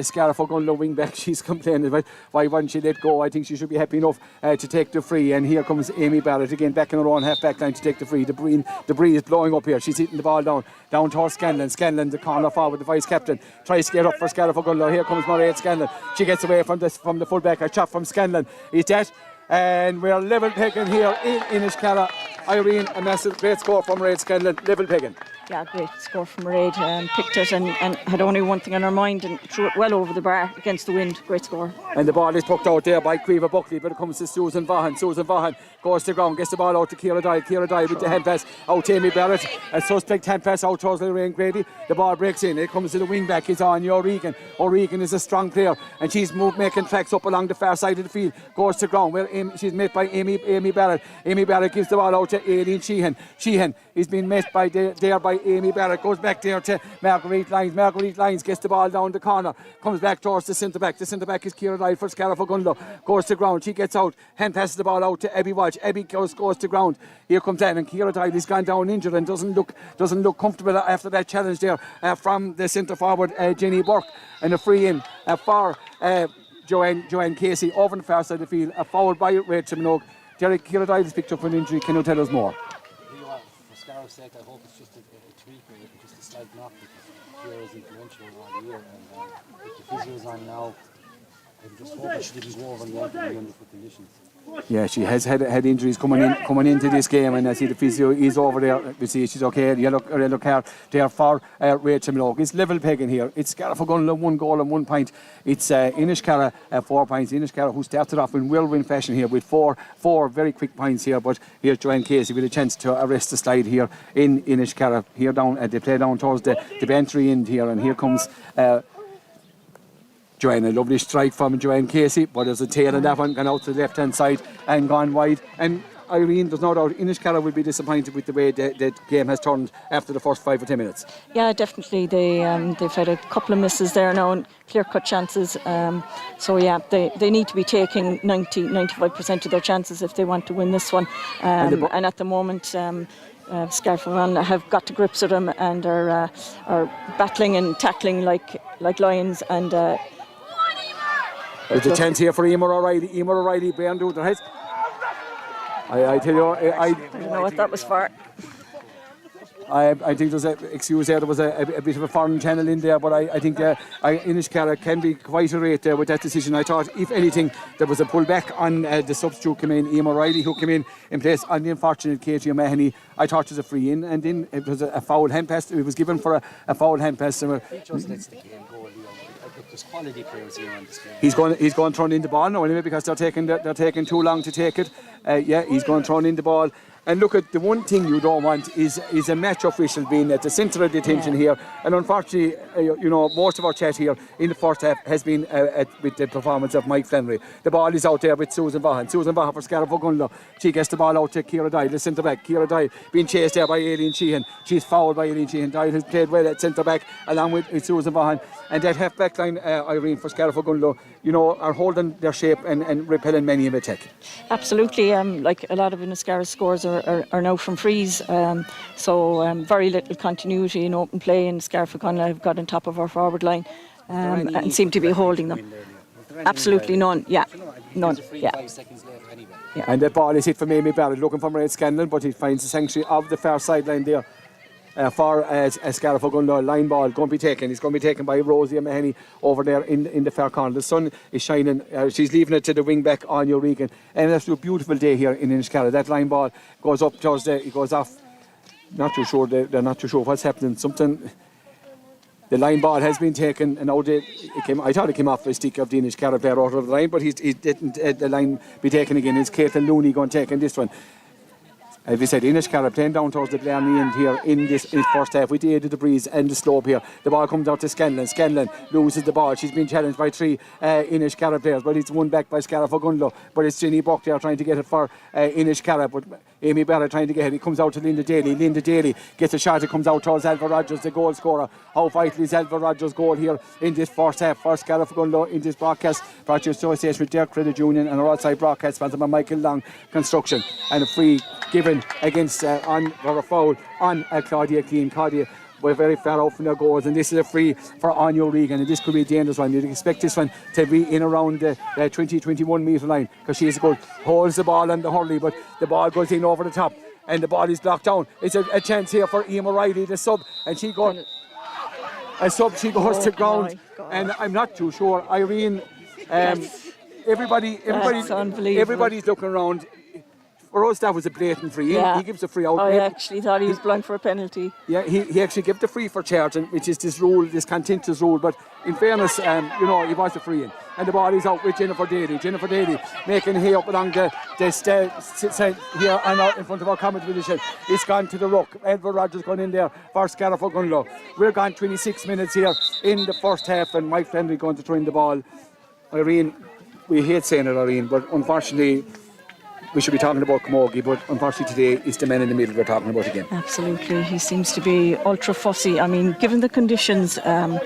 Scariff-Ogonnelloe wing back. She's complaining about why wouldn't she let go. I think she should be happy enough to take the free. And here comes Amy Barrett again back in her own half back line to take the free. The breeze is blowing up here. She's hitting the ball down towards Scanlon. Scanlon, the corner forward, the vice captain, tries to get up for Scariff-Ogonnelloe. Here comes Mairead Scanlon. She gets away from the fullback. A shot from Scanlon. Is that? And we're level pegging here in Inniscarra. Irene, a massive great score from Mairead Scanlon, level pegging. Yeah, great score from Mairead. Picked it and had only one thing on her mind and threw it well over the bar against the wind. Great score. And the ball is poked out there by Caoimhe Buckley, but it comes to Susan Vaughan. Susan Vaughan goes to the ground, gets the ball out to Ciara Dye. Ciara Dye with the hand pass out to Amy Barrett. A suspect hand pass out towards Lorraine Grady. The ball breaks in. It comes to the wing back. It's on O'Regan. O'Regan is a strong player and she's making tracks up along the far side of the field. Goes to the ground where she's met by Amy Barrett. Amy Barrett gives the ball out to Aileen Sheehan. Sheehan is being met by there by Amy Barrett. Goes back there to Marguerite Lyons. Marguerite Lyons gets the ball down the corner. Comes back towards the centre back. The centre back is Ciara Dye for Scariff-Ogonnelloe. Goes to the ground. She gets out. Hand passes the ball out to Abby Walsh. Abby goes to the ground. Here comes Anne and Ciara Dye has gone down injured and doesn't look comfortable after that challenge there from the centre forward Jenny Burke. And a free in for Joanne Casey over the far side of the field. A foul by Rachel Minogue. Derek, Ciara Dye has picked up an injury. Can you tell us more? For Scariff's sake, I hope it's just a tweak or just a slight knock because Ciara is influential all year and if the physio's on now, I'm just hoping she didn't go over and work in the underfoot conditions. Yeah, she has had injuries coming into this game, and I see the physio is over there. We see she's okay. Yellow card there for Rachel Minogue. It's level pegging here. It's Scariff-Ogonnelloe 1 goal and 1 point. It's Inniscarra 4 points. Inniscarra who started off in whirlwind fashion here with four very quick points here. But here's Joanne Casey with a chance to arrest the slide here in Inniscarra. Here down, they play down towards the Bantry end here, and here comes. Joanne, a lovely strike from Joanne Casey, but there's a tail on that one, gone out to the left-hand side and gone wide. And Irene, there's no doubt Inniscarra will be disappointed with the way the game has turned after the first 5 or 10 minutes. Yeah, definitely. They've had a couple of misses there now and clear-cut chances. So yeah, they need to be taking 95% of their chances if they want to win this one. And at the moment, Scariff-Ogonnelloe have got to grips with them and are battling and tackling like lions and. There's a chance here for Emer O'Reilly, behind their heads. I tell you, I don't know what that was for. I think there's there was a bit of a foreign channel in there, but I think Inniscarra can be quite irate there with that decision. I thought, if anything, there was a pullback on the substitute came in, Emer O'Reilly, who came in place on the unfortunate Katie O'Mahony. I thought it was a free in, and then it was a foul hand pass. It was given for a foul hand pass. He just lets the game go. There's quality players here on this game. He's going to throw in the ball now anyway because they're taking too long to take it. Yeah, he's going to throw in the ball. And look, at the one thing you don't want is a match official being at the centre of the attention here. And unfortunately, most of our chat here in the first half has been with the performance of Mike Flannery. The ball is out there with Susan Vaughan. Susan Vaughan for Scariff-Ogonnelloe. She gets the ball out to Ciara Dye, the centre back. Ciara Dye being chased there by Aileen Sheehan. She's fouled by Aileen Sheehan. Dye has played well at centre back along with Susan Vaughan. And that half back line, Irene, for Scariff-Ogonnelloe, are holding their shape and repelling many of attack. Absolutely. Like a lot of Inniscarra's scores are now from frees. So very little continuity in open play, and Scariff-Ogonnelloe have got on top of our forward line and seem to be holding them. Absolutely none. Yeah, none. Yeah. 5 seconds left anyway. Yeah. And that ball is hit from Amy Barrett, looking for Mairead Scanlon, but he finds the sanctuary of the far sideline there. For a Scariff-Ogonnelloe line ball going to be taken. It's going to be taken by Rosie O'Mahony over there in the far corner. The sun is shining. She's leaving it to the wing back on O'Regan. And it's a beautiful day here in Inniscarra. That line ball goes up towards it goes off. Not too sure. They're not too sure what's happening. The line ball has been taken, and now I thought it came off the stick of the Inniscarra player out of the line, but he didn't. The line be taken again. It's Caitlin Looney going to take in this one. As we said, Inniscarra playing down towards the Ballyanly end here in this first half with the aid of the breeze and the slope here. The ball comes out to Scanlon. Scanlon loses the ball. She's been challenged by 3 Inniscarra players, but it's won back by Scariff-Ogonnelloe. But it's Jenny Burke there trying to get it for Inniscarra, but Amy Barrett trying to get it. It comes out to Linda Daly. Linda Daly gets a shot. It comes out towards Alva Rogers, the goal scorer. How vital is Alva Rogers' goal here in this first half for Scariff-Ogonnelloe in this broadcast? Brought to you in association with their credit union and our outside broadcast sponsored by Michael Long Construction. And a free given against for a foul on Claudia Keane. Claudia were very far out from their goals, and this is a free for Anya Regan, and this could be a dangerous one. You'd expect this one to be in around the 20-21 metre line because she's good, holds the ball on the hurley, but the ball goes in over the top and the ball is blocked down. It's a chance here for Emer O'Reilly, the sub, and she goes to ground, and I'm not too sure, Irene. Everybody's looking around. for us that was a blatant free. He gives a free out. I actually thought he was blind for a penalty. Yeah, he actually gave the free for charging, which is this rule, this contentious rule. But in fairness, he was a free in. And the ball is out with Jennifer Daly. Jennifer Daly making hay up along the here and out in front of our commentary position. It's gone to the ruck. Edward Rogers gone in there for Scariff-Ogonnelloe. We're gone 26 minutes here in the first half, and Mike Flannery going to throw in the ball. Irene, we hate saying it, Irene, but unfortunately, we should be talking about Camogie, but unfortunately today it's the men in the middle we're talking about again. Absolutely, he seems to be ultra fussy. I mean, given the conditions and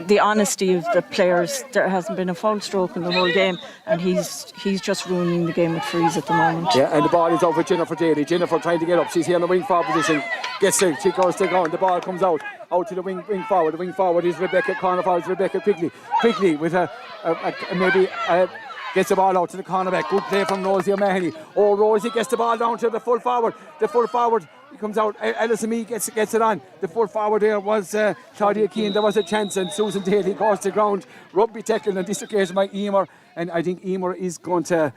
the honesty of the players, there hasn't been a foul stroke in the whole game, and he's just ruining the game with frees at the moment. Yeah, and the ball is over Jennifer Daly. Jennifer trying to get up. She's here in the wing forward position. Gets it. She goes to ground. The ball comes out to the wing forward. The wing forward is Rebecca. Corner forward is Rebecca quickly with gets the ball out to the cornerback. Good play from Rosie O'Mahony. Oh, Rosie gets the ball down to the full forward. The full forward comes out. Alison Mee gets it on. The full forward there was Claudia Keane. There was a chance, and Susan Daly goes to ground. Rugby tackle on this occasion by Emer, and I think Emer is going to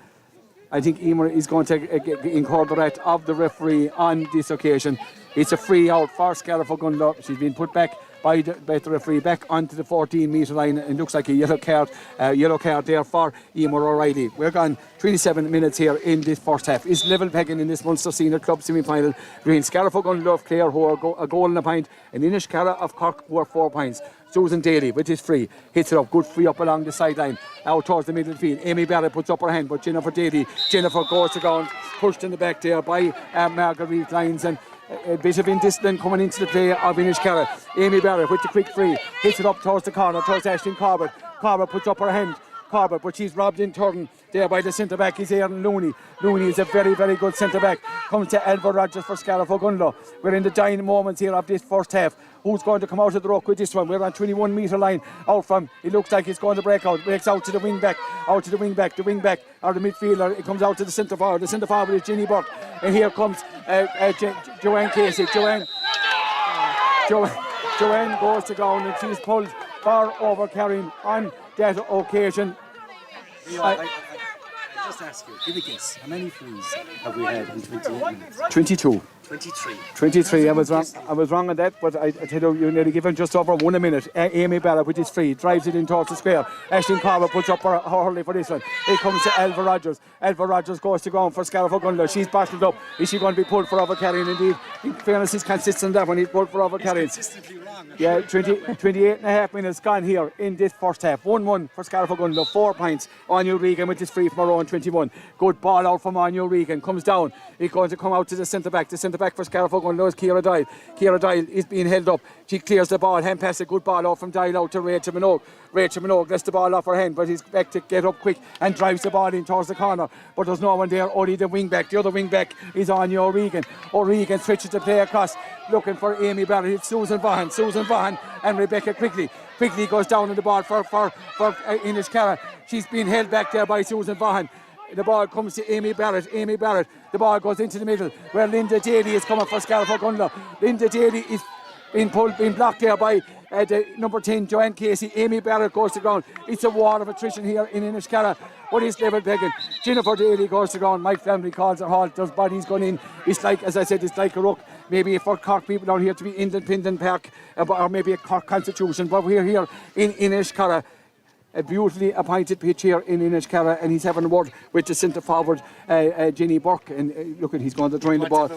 incur the wrath of the referee on this occasion. It's a free out for Scariff-Ogonnelloe. She's been put back by the referee back onto the 14-metre line, and looks like a yellow card there for Emer O'Reilly. We're gone 27 minutes here in this first half. It's level pegging in this Munster Senior Club semi-final between Scariff-Ogonnelloe of Clare, who are a goal and a point, and Inniscarra of Cork, who are 4 points. Susan Daly with his free, hits it up, good free up along the sideline, out towards the middle of the field. Amy Barrett puts up her hand, but Jennifer goes to ground, pushed in the back there by Marguerite Lyons, and a bit of indiscipline coming into the play of Inniscarra. Amy Barrett with the quick free, hits it up towards the corner, towards Aisling Corbett. Corbett puts up her hand, but she's robbed in turn there by the centre back. Is Aaron Looney. Looney is a very, very good centre back. Comes to Edward Rogers for Scariff-Ogonnelloe. We're in the dying moments here of this first half. Who's going to come out of the ruck with this one? We're on 21-metre line out from. It looks like it's going to break out. Breaks out to the wing back. The wing back or the midfielder. It comes out to the centre forward. The centre forward is Ginny Burke. And here comes Joanne Casey. Joanne goes to ground, and she's pulled for overcarrying on that occasion. I just ask you, give a guess. How many frees have we had in 28 minutes? 22. 23. I was wrong on that, but I tell you nearly given just over 1 minute. Amy Barrett with his free, drives it in towards the square. Aisling Corbett puts up her hurley for this one. It comes to Elva Rogers. Elva Rogers goes to ground for Scariff-Ogonnelloe. She's battled up. Is she going to be pulled for overcarrying? Indeed, in fairness, he's consistent that when he's pulled for overcarrying. Consistently wrong. Yeah, 28 and a half minutes gone here in this first half. 1-1 for Scariff-Ogonnelloe, 4 points. Anya Regan with this free from her own 21. Good ball out from Anya Regan. Comes down. It's going to come out to the centre back. The centre back for Scariff-Ogonnelloe is Ciara Doyle. Ciara Doyle is being held up. She clears the ball. Hand pass, a good ball out from Doyle out to Rachel Minogue. Rachel Minogue lets the ball off her hand, but he's back to get up quick and drives the ball in towards the corner. But there's no one there, only the wing back. The other wing back is Anya O'Regan. O'Regan switches the play across, looking for Amy Barrett. It's Susan Vaughan and Rebecca quickly goes down on the ball for Inniscarra. She's been held back there by Susan Vaughan. The ball comes to Amy Barrett. The ball goes into the middle where Linda Daly is coming for Scariff-Ogonnelloe. Linda Daly is being blocked there by the number 10 Joanne Casey. Amy Barrett goes to ground. It's a war of attrition here in Inniscarra, but it's level pegging. Jennifer Daly goes to ground. Mike Flannery calls her halt. There's bodies going in. It's like, as I said, it's like a ruck. Maybe for Cork people down here to be Independent Park, or maybe a Cork Constitution, but we're here in Inniscarra. A beautifully appointed pitch here in Inniscarra, and he's having a word with the centre forward, Ginny Burke, and look at, he's going to join the ball.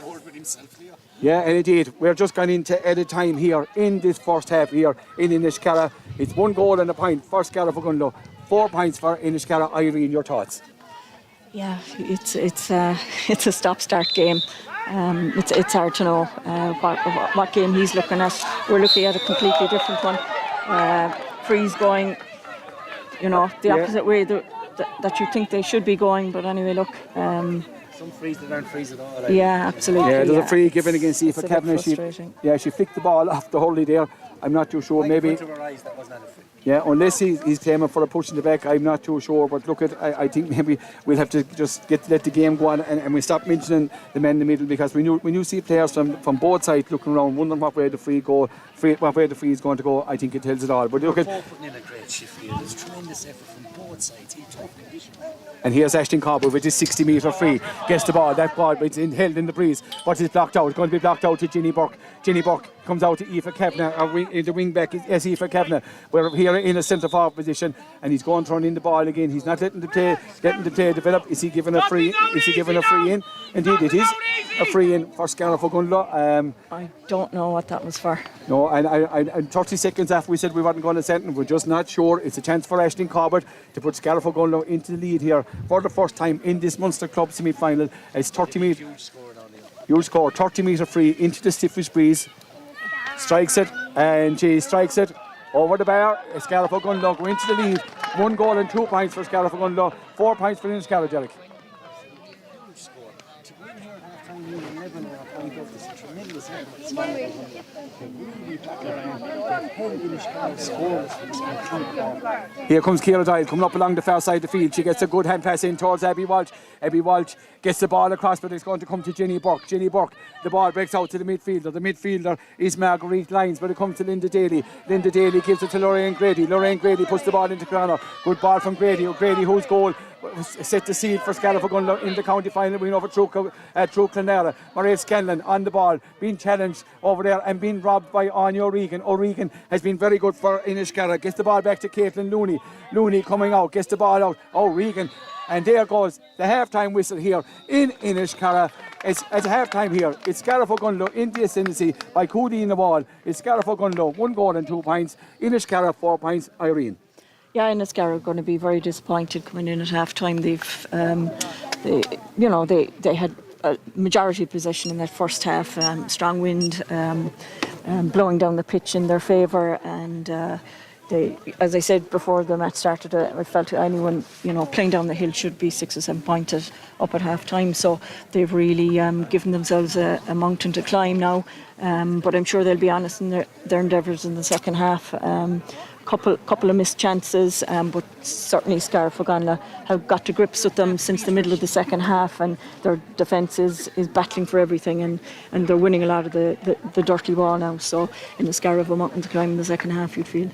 Yeah, and indeed, we're just gone into added time here in this first half here in Inniscarra. It's 1 goal and a point for Scariff-Ogonnelloe, 4 points for Inniscarra. Irene, your thoughts? Yeah, it's a stop-start game. It's hard to know what game he's looking at. We're looking at a completely different one. Freeze going, the opposite way that you think they should be going. But anyway, look. Some frees that aren't frees at all. Yeah, absolutely. Yeah, there's a free given against Aoife Kavanagh. She flicked the ball off the hurley there. I'm not too sure. Maybe. In front of her eyes, that was not a free. Yeah, unless he's claiming for a push in the back, I'm not too sure. But look, I think maybe we'll have to just let the game go on and we stop mentioning the men in the middle, because when you see players from both sides looking around, wondering what way the free is going to go, I think it tells it all. But look at putting in a great shift here. There's tremendous effort from both sides. In tough conditions. And here's Ashton Cobb with his 60-metre free. Gets the ball. That ball is held in the breeze, but it's blocked out. It's going to be blocked out to Ginny Burke. Ginny Burke comes out to Aoife Kavanagh. The wing back is Aoife Kavanagh. We're here in a centre forward position, and he's going to turn in the ball again. He's not letting the play develop. Is he giving a free? Is he giving a free in? Indeed, it is a free in for Scariff-Ogonnelloe. I don't know what that was for. No, and 30 seconds after we said we weren't going to send him, we're just not sure. It's a chance for Ashton Cobbett to put Scariff-Ogonnelloe into the lead here for the first time in this Munster Club semi-final. It's 30 metres. Huge score, 30 metre free into the stiffish breeze. Strikes it, and she strikes it over the bar. Scariff-Ogonnelloe go into the lead. 1 goal and 2 points for Scariff-Ogonnelloe, 4 points for Inniscarra, Derek. Here comes Ciara Doyle coming up along the far side of the field. She gets a good hand pass in towards Abby Walsh. Abby Walsh gets the ball across, but it's going to come to Ginny Burke. Ginny Burke, the ball breaks out to the midfielder. The midfielder is Marguerite Lyons, but it comes to Linda Daly. Linda Daly gives it to Lorraine Grady. Lorraine Grady puts the ball into corner. Good ball from Grady. Grady, whose goal set the seed for Scariff-Ogonnelloe in the county final win over through Clare. Mairead Scanlon on the ball, being challenged over there and being robbed by Anya O'Regan. O'Regan has been very good for Inniscarra. Gets the ball back to Caitlin Looney. Looney coming out, gets the ball out. O'Regan. And there goes the half-time whistle here in Inniscarra. It's a half-time here. It's Scariff-Ogonnelloe in the ascendancy by Cooley in the ball. It's Scariff-Ogonnelloe 1 goal and 2 points. Inniscarra 4 points. Irene. Yeah, Inniscarra are going to be very disappointed coming in at half-time. They had a majority possession in that first half. Strong wind blowing down the pitch in their favour, and they, as I said before the match started, I felt anyone playing down the hill should be 6 or 7 points up at half-time. So they've really given themselves a mountain to climb now. But I'm sure they'll be honest in their endeavours in the second half. Couple of missed chances, but certainly Scariff-Ogonnelloe have got to grips with them since the middle of the second half, and their defence is battling for everything, and they're winning a lot of the dirty ball now. So Inniscarra have a mountain to climb in the second half, you'd feel.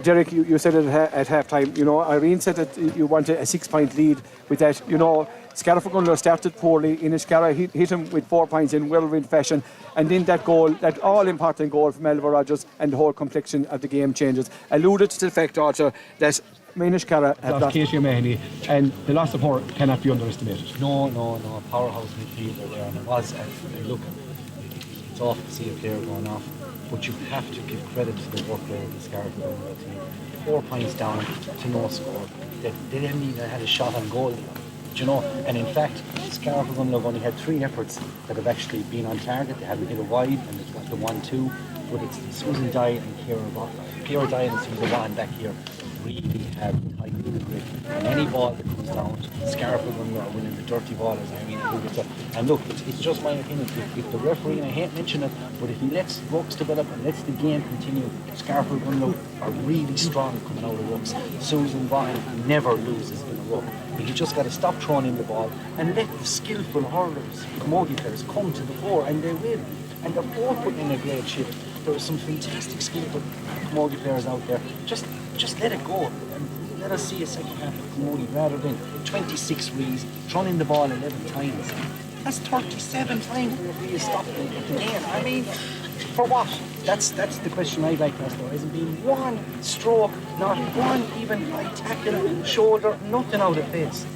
Derek, you said it at half-time. Irene said that you wanted a 6-point lead with that. Scariff-Ogonnelloe started poorly. Inniscarra hit him with 4 points in whirlwind fashion. And then that goal, that all-important goal from Melva Rogers, and the whole complexion of the game changes. Alluded to the fact also that Inniscarra have lost Katie O'Mahony, and the loss of her cannot be underestimated. No. Powerhouse midfielder there, and it was. And look, it's awful to see a player going off, but you have to give credit to the work there of the Scariff-Ogonnelloe team. 4 points down to no score. They haven't even had a shot on goal. And in fact, Scariff-Ogonnelloe have only had 3 efforts that have actually been on target. They haven't hit a wide, and it's got the 1-2. But it's Susan Dye and Ciara Dye and Susan Vaughan back here really have tight grip. And any ball that comes down, Scariff-Ogonnelloe are winning the dirty ball, as I mean. And look, it's just my opinion. If the referee, and I hate mentioning it, but if he lets rucks develop and lets the game continue, Scariff-Ogonnelloe are really strong coming out of rucks. Susan Vaughan never loses in a ruck. You just got to stop throwing in the ball and let the skillful hurlers, Camogie players, come to the fore, and they will. And they're both putting in a great shift. There are some fantastic skillful Camogie players out there. Just let it go and let us see a second half of Camogie rather than 26 rees, throwing in the ball 11 times. That's 37 times the referee is stopping the game. I mean, for what? That's the question I'd like to ask. There hasn't been one stroke, not one even high tackle, shoulder, nothing out of place.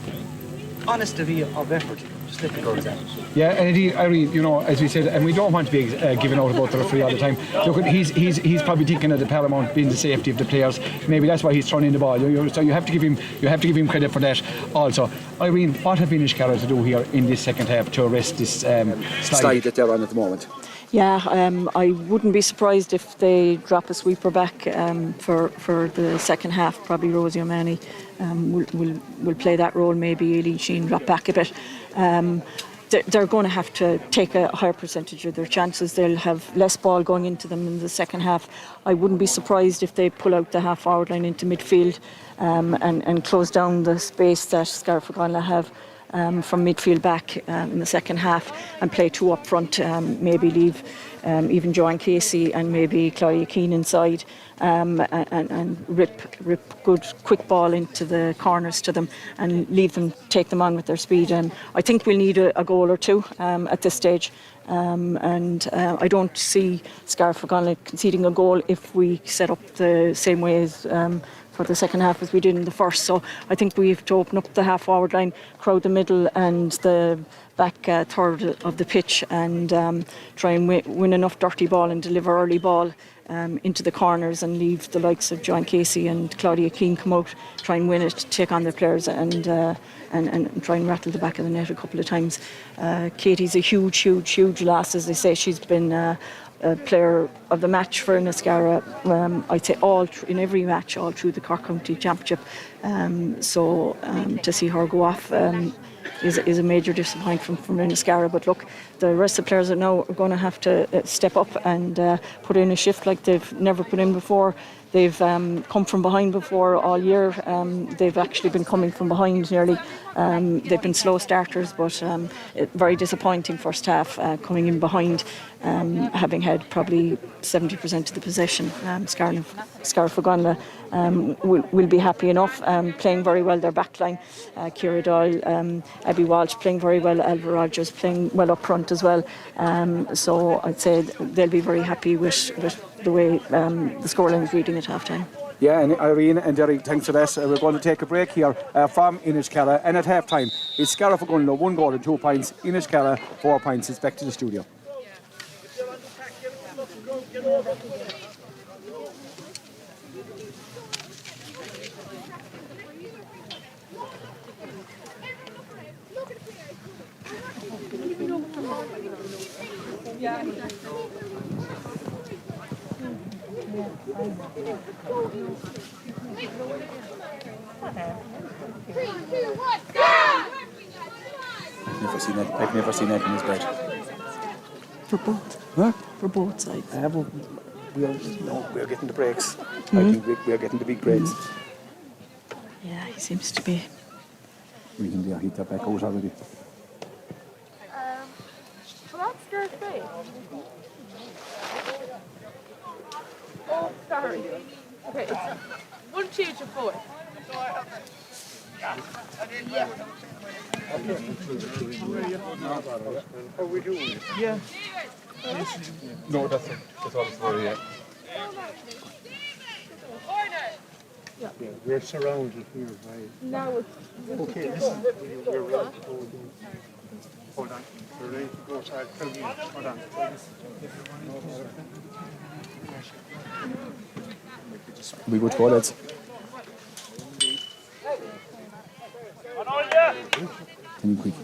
Honest of effort. Just let the girls out. Yeah, and indeed, Irene, as we said, and we don't want to be giving out about the referee all the time. Look, he's probably thinking of the paramount being the safety of the players. Maybe that's why he's throwing in the ball. So you have to give him credit for that. Also, Irene, what have Inniscarra to do here in this second half to arrest this slide that they're on at the moment? Yeah, I wouldn't be surprised if they drop a sweeper back for the second half. Probably Rosie O'Mahony will play that role. Maybe Aileen Sheen drop back a bit. they're going to have to take a higher percentage of their chances. They'll have less ball going into them in the second half. I wouldn't be surprised if they pull out the half-forward line into midfield and close down the space that Scariff-Ogonnelloe have from midfield back in the second half and play 2 up front, maybe leave even Joanne Casey and maybe Claudia Keane inside and rip good quick ball into the corners to them and leave them, take them on with their speed. I think we'll need a goal or two at this stage. I don't see Scariff-Ogonnelloe conceding a goal if we set up the same way as for the second half as we did in the first. So I think we have to open up the half-forward line, crowd the middle and the back third of the pitch and try and win enough dirty ball and deliver early ball into the corners and leave the likes of Joanne Casey and Claudia Keane come out, try and win it, take on their players and try and rattle the back of the net a couple of times. Katie's a huge loss, as they say. She's been a player of the match for Inniscarra, I'd say in every match all through the Cork County Championship. So to see her go off is a major disappointment from Inniscarra. But look, the rest of the players are now going to have to step up and put in a shift like they've never put in before. They've come from behind before all year. They've actually been coming from behind nearly. They've been slow starters, but very disappointing first half coming in behind, having had probably 70% of the possession. Scariff-Ogonnelloe will be happy enough, playing very well their backline. Ciara Doyle, Abby Walsh playing very well, Alva Rogers playing well up front as well. So I'd say they'll be very happy with the way the scoreline is reading at half-time. Yeah, and Irene and Derry, thanks for that. We're going to take a break here from Inniscarra, and at half-time it's Scariff-Ogonnelloe 1 goal and 2 points, Inniscarra 4 points. It's back to the studio. I've never seen that in his bed. For both? Huh? For both sides. Well, we're getting the breaks. I think we're getting the big breaks. Yeah, he seems to be. We can heat that back out already. Well, that's their face. Oh, sorry. Okay, it's 1, 2 to 4. Yeah. Are we doing it? Yeah. No, that's all it's for, yeah. Yeah, we're surrounded here by... Now it's... Okay, listen, we're ready to go again. Hold on, we're ready to go, so I'll tell you. Hold on. We go to go, lads. Can you quick?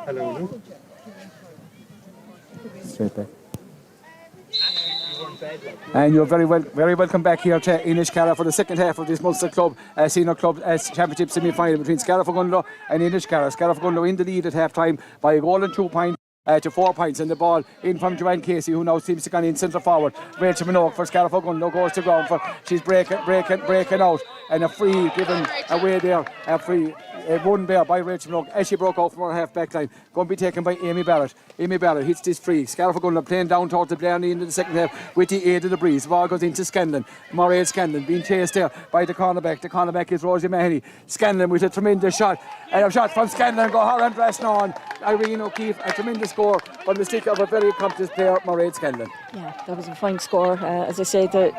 Hello, Lou. Straight back. And you're very welcome back here to Inniscarra for the second half of this Munster Club Senior Club Championship semi-final between Scariff-Ogonnelloe and Inniscarra. Scariff-Ogonnelloe in the lead at half-time by a goal and 2 points. To 4 points, and the ball in from Joanne Casey, who now seems to go in centre forward. Rachel Minogue for Scariff-Ogonnelloe goes to ground for, she's breaking out, and a free given away there, a free won there by Rachel Minogue as she broke out from her half back line, going to be taken by Amy Barrett. Amy Barrett hits this free. Scariff-Ogonnelloe playing down towards the Ballyanly into the second half with the aid of the breeze. The ball goes into Scanlon, Mairead Scanlon being chased there by the cornerback. The cornerback is Rosie Mahoney. Scanlon with a tremendous shot, and a shot from Scanlon, go her and press on. Irene O'Keefe, a tremendous score on the stick of a very accomplished player, Mairead Scanlon. Yeah, that was a fine score. As I say, the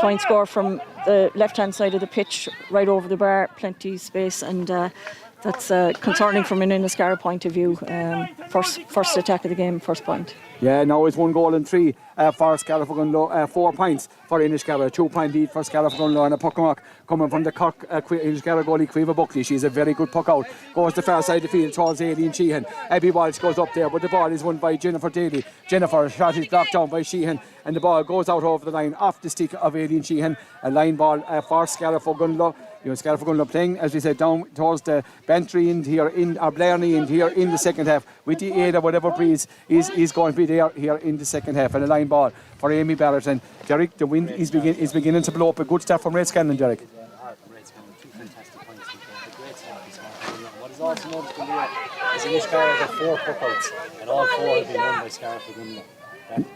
fine score from the left-hand side of the pitch, right over the bar, plenty of space, and that's concerning from an Inniscarra point of view. First attack of the game, first point. Yeah, now it's 1 goal and 3 for Scariff-Ogonnelloe, 4 points for Inniscarra, 2-point lead for Scariff-Ogonnelloe, and a puck mark coming from the Cork Inniscarra goalie Caoimhe Buckley. She's a very good puck out, goes the far side of the field towards Aileen Sheehan. Abby Walsh goes up there, but the ball is won by Jennifer Daly. Jennifer's shot is blocked down by Sheehan, and the ball goes out over the line off the stick of Aileen Sheehan. A line ball for Scariff-Ogonnelloe. Scariff-Ogonnelloe playing, as we said, down towards the Bantry end here, or Ballyanly end here in the second half, with the aid of whatever breeze is going to be there here in the second half. And a line ball for Amy Barrett. And Derek, the wind is beginning to blow up. A good start from Red Scanlon, Derek. Two fantastic points. A great start. What is also noticeable here is Inniscarra got 4 puck-outs, and all 4 have been won by Scariff-Ogonnelloe.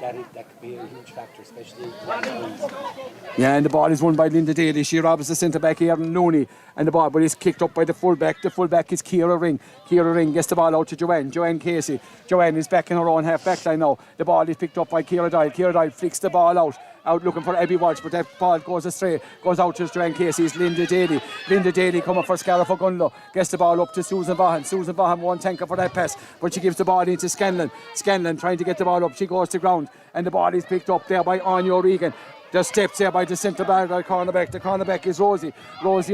That could be a huge factor, especially Yeah, and the ball is won by Linda Daly. She robs the centre back here in Looney, and the ball but is kicked up by the full back. The full back is Ciara Ring. Ciara Ring gets the ball out to Joanne Casey. Joanne is back in her own half back line now. The ball is picked up by Ciara Doyle. Ciara Doyle flicks the ball out looking for Abby Walsh, but that ball goes astray, goes out to Joanne Casey's Linda Daly. Linda Daly coming for Scariff-Ogonnelloe, gets the ball up to Susan Vaughan. Susan Vaughan won't tanker for that pass, but she gives the ball into Scanlon. Scanlon trying to get the ball up, she goes to ground, and the ball is picked up there by Anya O'Regan. The steps there by the centre back, the cornerback. The cornerback is Rosie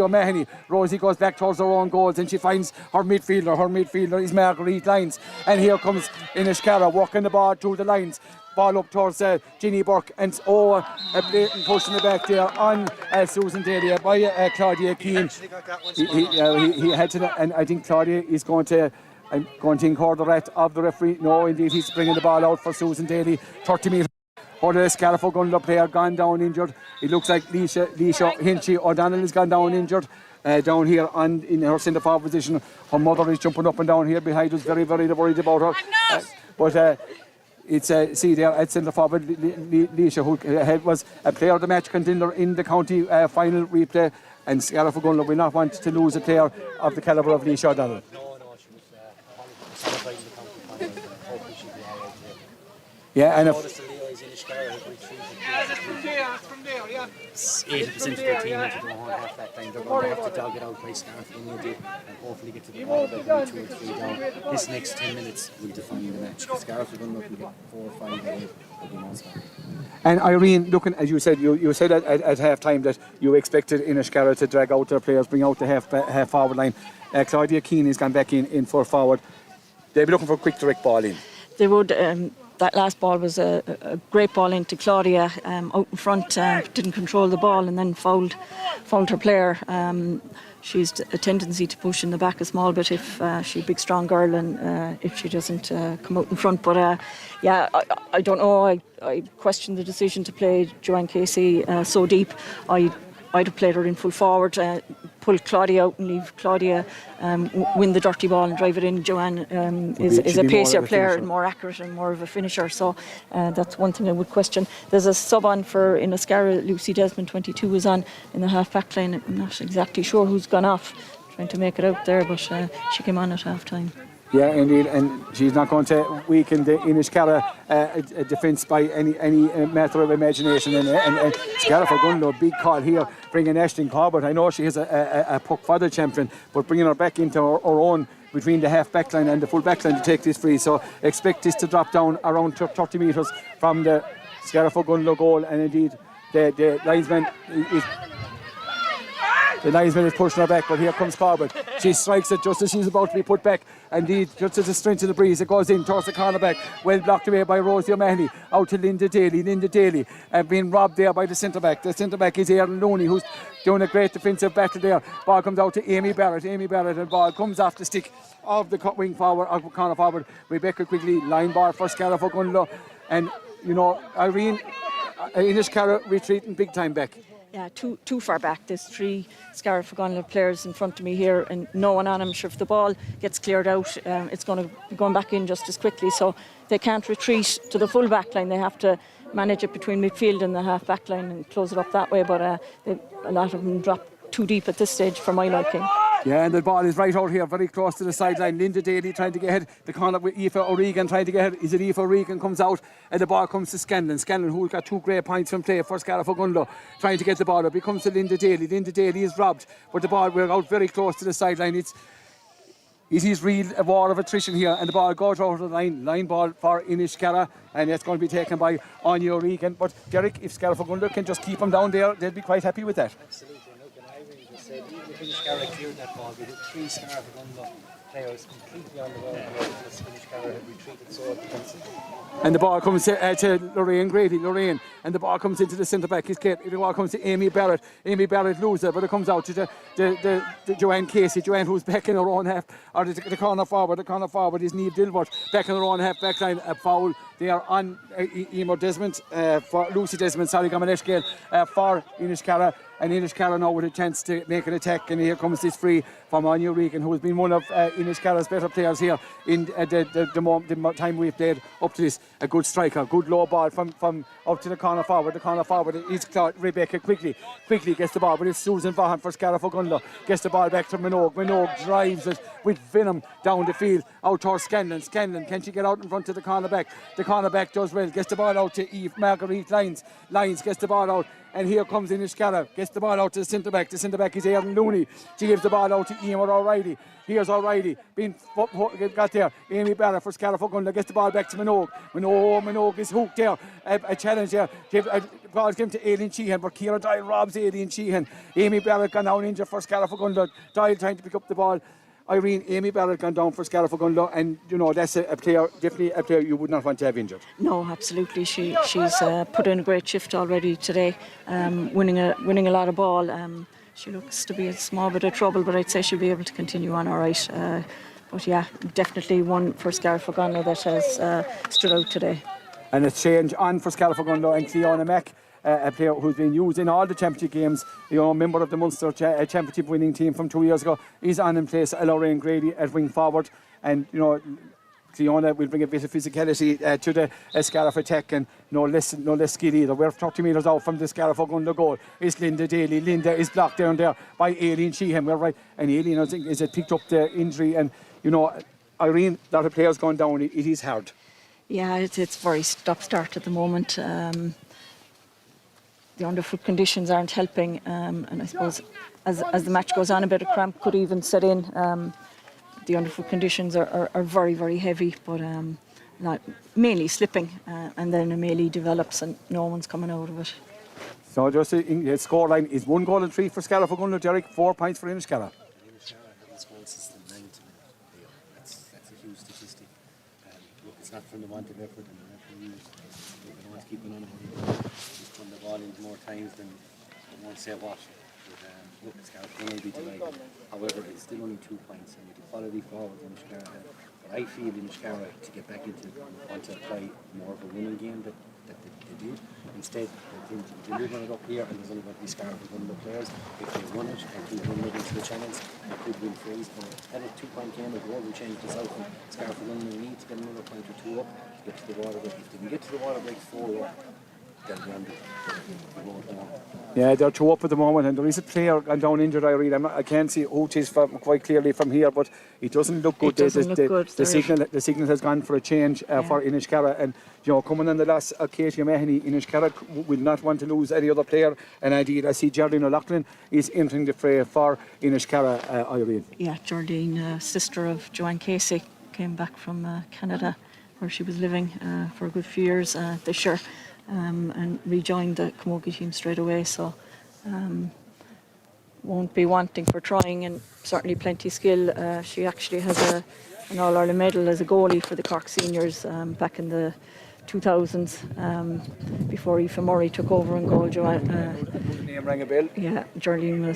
O'Mahony. Rosie goes back towards her own goals, and she finds her midfielder. Her midfielder is Marguerite Lyons, and here comes Inniscarra walking the ball through the lines. Ball up towards Ginny Burke, and a blatant push in the back there on Susan Daly by Claudia Keane. He had to, and I think Claudia is going to incur the wrath of the referee. No, indeed, he's bringing the ball out for Susan Daly. 30 metres. Other Scariff-Ogonnelloe player gone down injured. It looks like Leisha Hinchy O'Donnell has gone down injured. Down here in her centre forward position. Her mother is jumping up and down here behind us, very, very worried about her. But it's see there at centre forward, Leisha, who was a player of the match contender in the county final replay, and Scariff-Ogonnelloe will not want to lose a player of the calibre of Leisha O'Donnell. Yeah, and if 80% of their team into the whole half that time. They're going to have to dog it out by Scariff-Ogonnelloe and hopefully get to the ball by 2 or 3 down. This next 10 minutes will define the match. Scariff-Ogonnelloe can get 4 or 5 away of the Munster. And Irene, looking, as you said, you said at half time that you expected Inniscarra to drag out their players, bring out the half forward line. Claudia Keane has gone back in for forward. They'll be looking for a quick direct ball in. They would. That last ball was a great ball into Claudia out in front. Didn't control the ball and then fouled her player. She's a tendency to push in the back a small bit if she's a big strong girl and if she doesn't come out in front. But yeah, I don't know. I question the decision to play Joanne Casey so deep. I'd have played her in full forward, pull Claudia out and leave Claudia win the dirty ball and drive it in. Joanne is a pacier player and more accurate and more of a finisher, so that's one thing I would question. There's a sub on for Inniscarra, Lucy Desmond, 22, is on in the half back line. I'm not exactly sure who's gone off, trying to make it out there, but she came on at half time. Yeah, indeed, and she's not going to weaken the Inniscarra defence by any matter of imagination. And Scariff-Ogonnelloe, big call here, bringing Aisling Corbett. I know she has a puck fodder champion, but bringing her back into her own between the half back line and the full back line to take this free. So expect this to drop down around 30 metres from the Scariff-Ogonnelloe goal, and indeed the linesman is. The linesman is pushing her back, but here comes Corbett. She strikes it just as she's about to be put back. Indeed, just as a strength of the breeze, it goes in towards the cornerback. Well blocked away by Rosie O'Mahony. Out to Linda Daly. Linda Daly being robbed there by the centre-back. The centre-back is Erin Looney, who's doing a great defensive battle there. Ball comes out to Amy Barrett. And ball comes off the stick of the wing forward, of corner forward. Rebecca Quigley, line bar for Scariff-Ogonnelloe. And, you know, Irene, Inniscarra retreating big time back. Yeah, too far back. There's 3 Scariff-Ogonnelloe players in front of me here and no one on them. Sure, if the ball gets cleared out, it's going to be going back in just as quickly. So they can't retreat to the full back line. They have to manage it between midfield and the half back line and close it up that way. But a lot of them drop too deep at this stage for my liking. Yeah, and the ball is right out here, very close to the sideline. Linda Daly trying to get ahead. The corner with Aoife O'Regan trying to get ahead. Is it Aoife O'Regan comes out and the ball comes to Scanlon. Scanlon, who got 2 great points from play for Scariff-Ogonnelloe, trying to get the ball up. It comes to Linda Daly. Linda Daly is robbed, but the ball, we're out very close to the sideline. It is real a war of attrition here, and the ball goes out of the line ball for Inniscarra, and it's going to be taken by Ogonelloe. But Derek, if Scariff-Ogonnelloe can just keep them down there, they'll be quite happy with that. Absolutely. Look, and Irene just said, even if Inniscarra cleared that ball, we had 3 Scariff-Ogonnelloe players completely on the ball, and Inniscarra had retreated so defensively. And the ball comes to Lorraine Grady, and the ball comes into the centre back. The ball comes to Amy Barrett. Amy Barrett loses it, but it comes out to the Joanne Casey. Joanne, who's back in her own half, or the corner forward. The corner forward is Niamh Dilbert, back in her own half back line. A foul there on Desmond, for Lucy Desmond, sorry, Gamaleshgale, for Inniscarra. And Inniscarra now with a chance to make an attack, and here comes this free from Ogonelloe, who has been one of Inniscarra's better players here in the time we've played up to this. A good striker, good low ball from up to the corner forward. The corner forward is Rebecca quickly gets the ball, but it's Susan Vaughan for Scariff-Ogonnelloe. Gets the ball back to Minogue. Minogue drives it with venom down the field out towards Scanlon. Can she get out in front of the cornerback? The cornerback does well. Gets the ball out to Eve Marguerite Lyons. Lyons gets the ball out. And here comes Inniscarra, gets the ball out to the centre back. The centre back is Erin Looney. She gives the ball out to Eamon O'Reilly. Here's O'Reilly, being got there. Amy Barrett for Scariff-Ogonnelloe, gets the ball back to Minogue. Minogue is hooked there. A challenge there. Ball given to Aileen Sheehan, but Ciara Doyle robs Aileen Sheehan. Amy Barrett gone down injured for Scariff-Ogonnelloe. Doyle trying to pick up the ball. Irene, Amy Barrett gone down for Scariff-Ogonnelloe, and you know that's a player, definitely a player you would not want to have injured. No, absolutely. She's put in a great shift already today, winning a lot of ball. She looks to be a small bit of trouble, but I'd say she'll be able to continue on all right. But yeah, definitely one for Scariff-Ogonnelloe that has stood out today. And a change on for Scariff-Ogonnelloe and Cleona Mack, a player who's been used in all the championship games, member of the Munster championship winning team from 2 years ago, is on in place Lorraine Grady at wing forward. And Cleona will bring a bit of physicality to the Scariff attack, and no less skill either. We're 30 metres out from the Scariff-Ogonnelloe goal. It's Linda Daly. Linda is blocked down there by Aileen Sheehan. We're right, and Aileen, I think, is picked up the injury, and Irene, a lot of players going down. It is hard. Yeah, it's very stop-start at the moment. The underfoot conditions aren't helping, and I suppose as the match goes on, a bit of cramp could even set in. The underfoot conditions are very, very heavy, but mainly slipping, and then a melee develops and no one's coming out of it. So just the scoreline is 1 goal and 3 for Scariff-Ogonnelloe, Derek, 4 points for Inniscarra. Inniscarra have a score system 9 to 0. That's a huge statistic. Look, it's not from the want of effort, and they don't want to keep it on it. Just run the ball into more times than I won't say what. But look, Scariff will be delighted. However, it's still only 2 points, and with the quality forwards Inniscarra have, but I feel Inniscarra to get back into want to play more of a winning game that they did. Instead, they're moving it up here, and there's only going to be Scariff-Ogonnelloe players. If they won it and keep winning it into the channels, they could win freeze. But at a 2-point game, if we change this out, Scariff-Ogonnelloe need to get another point or 2 up to get to the water break. If they can get to the water break 4 up, they'll be under. Yeah, they're 2 up at the moment, and there is a player gone down injured, Irene. I can't see who it is quite clearly from here, but it doesn't look good. The signal has gone for a change for Inniscarra, and coming on the last Katie O'Mahony, Inniscarra will not want to lose any other player, and indeed I see Geraldine O'Loughlin is entering the fray for Inniscarra, Irene. Yeah, Geraldine, sister of Joanne Casey, came back from Canada, where she was living for a good few years this year. And rejoined the Camogie team straight away, so won't be wanting for trying, and certainly plenty of skill. She actually has an All-Ireland medal as a goalie for the Cork seniors back in the 2000s, before Aoife Murray took over in goal. Name rang a bell. Yeah, Geraldine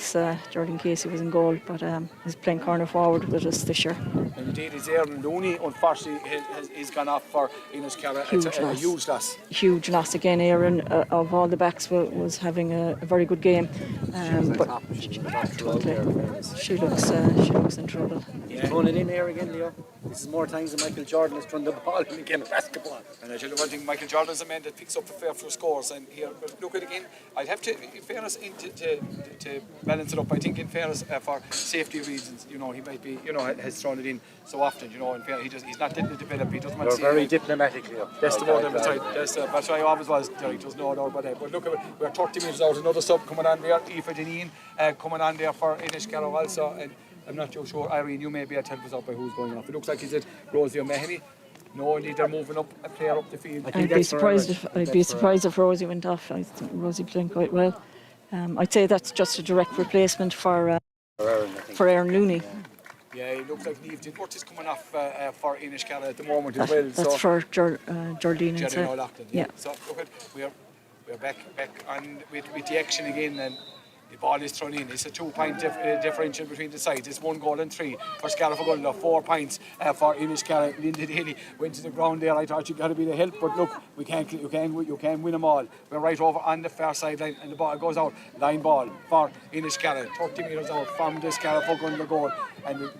Casey was in goal, but is playing corner forward with us this year. And indeed, it's Erin Looney, unfortunately, he's gone off for Inniscarra. It's a huge loss. Huge loss again. Erin, of all the backs, was having a very good game. But she looks in trouble. He's thrown it in there again, Leo. This is more times than Michael Jordan has thrown the ball in the game of basketball. And I tell you one thing, Michael Jordan's a man that picks up a fair few scores, and here, look at it again, I'd have to, in fairness, to balance it up, I think in fairness, for safety reasons, he might be, has thrown it in so often, in fairness, he's not letting it develop, he doesn't want to see very diplomatic, Leo. That's the word every time, that's what I always was, Derek, there's no doubt about that. But look, we're 30 minutes out, another sub coming on there, Aoife Deneen coming on there for Inniscarra also, and I'm not too sure. Irene, you may be able to help us out by who's going off. It looks like is it Rosie O'Mahony? No, indeed, they're moving up a player up the field. I'd be surprised if Rosie went off. I think Rosie playing quite well. I'd say that's just a direct replacement for Aaron Looney. Yeah, it looks like Niamh Dinworth is coming off for Inniscarra at the moment as well. That's for Jardine and Jerry O'Loughlin. Yeah. So look at we're back on with the action again, and the ball is thrown in. It's a 2-point differential between the sides. It's 1 goal and 3 for Scariff-Ogonnelloe, 4 points for Inniscarra. Linda Daly went to the ground there. I thought you got to be the help, but look, you can't win them all. We're right over on the far sideline, and the ball goes out. Line ball for Inniscarra, 30 metres out from the Scariff-Ogonnelloe goal. And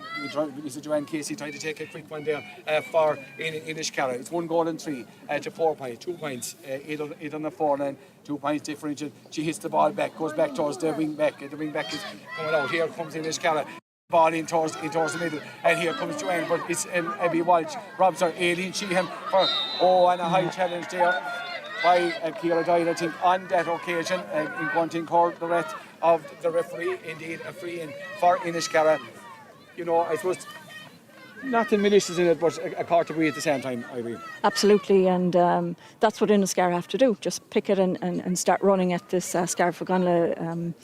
it's Joanne Casey trying to take a quick one there for Inniscarra. It's 1 goal and 3 to 4 points, 2 points, 8 on the 4 line, 2 points differential. She hits the ball back, goes back towards the wing back. The wing back is coming out. Here comes Inniscarra. Ball in towards the middle, and here comes Joanne, but it's Abby Walsh, robs her, Aileen Sheehan and a high challenge there by Ciara Doyle, I think, on that occasion, in wanting called the rest of the referee. Indeed, a free in for Inniscarra. You know, I suppose nothing malicious in it, but a courtesy at the same time, Irene. Absolutely, and that's what Inniscarra have to do. Just pick it and start running at this Scariff-Ogonnelloe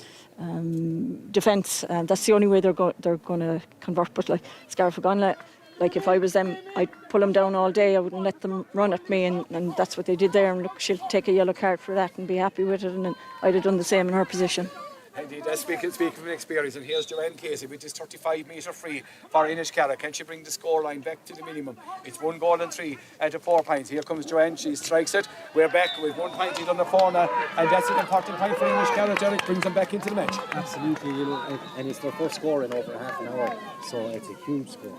defence. That's the only way they're going to convert. But like Scariff-Ogonnelloe, like if I was them, I'd pull them down all day. I wouldn't let them run at me, and that's what they did there. And look, she'll take a yellow card for that and be happy with it. And I'd have done the same in her position. Indeed, speaking from experience, and here's Joanne Casey with this 35-metre free for Inniscarra. Can she bring the scoreline back to the minimum? It's 1 goal and 3 to 4 points. Here comes Joanne, she strikes it. We're back with 1 point on the 4 now, and that's an important point for Inniscarra. Derek brings them back into the match. Absolutely, and it's their first score in over half an hour, so it's a huge score.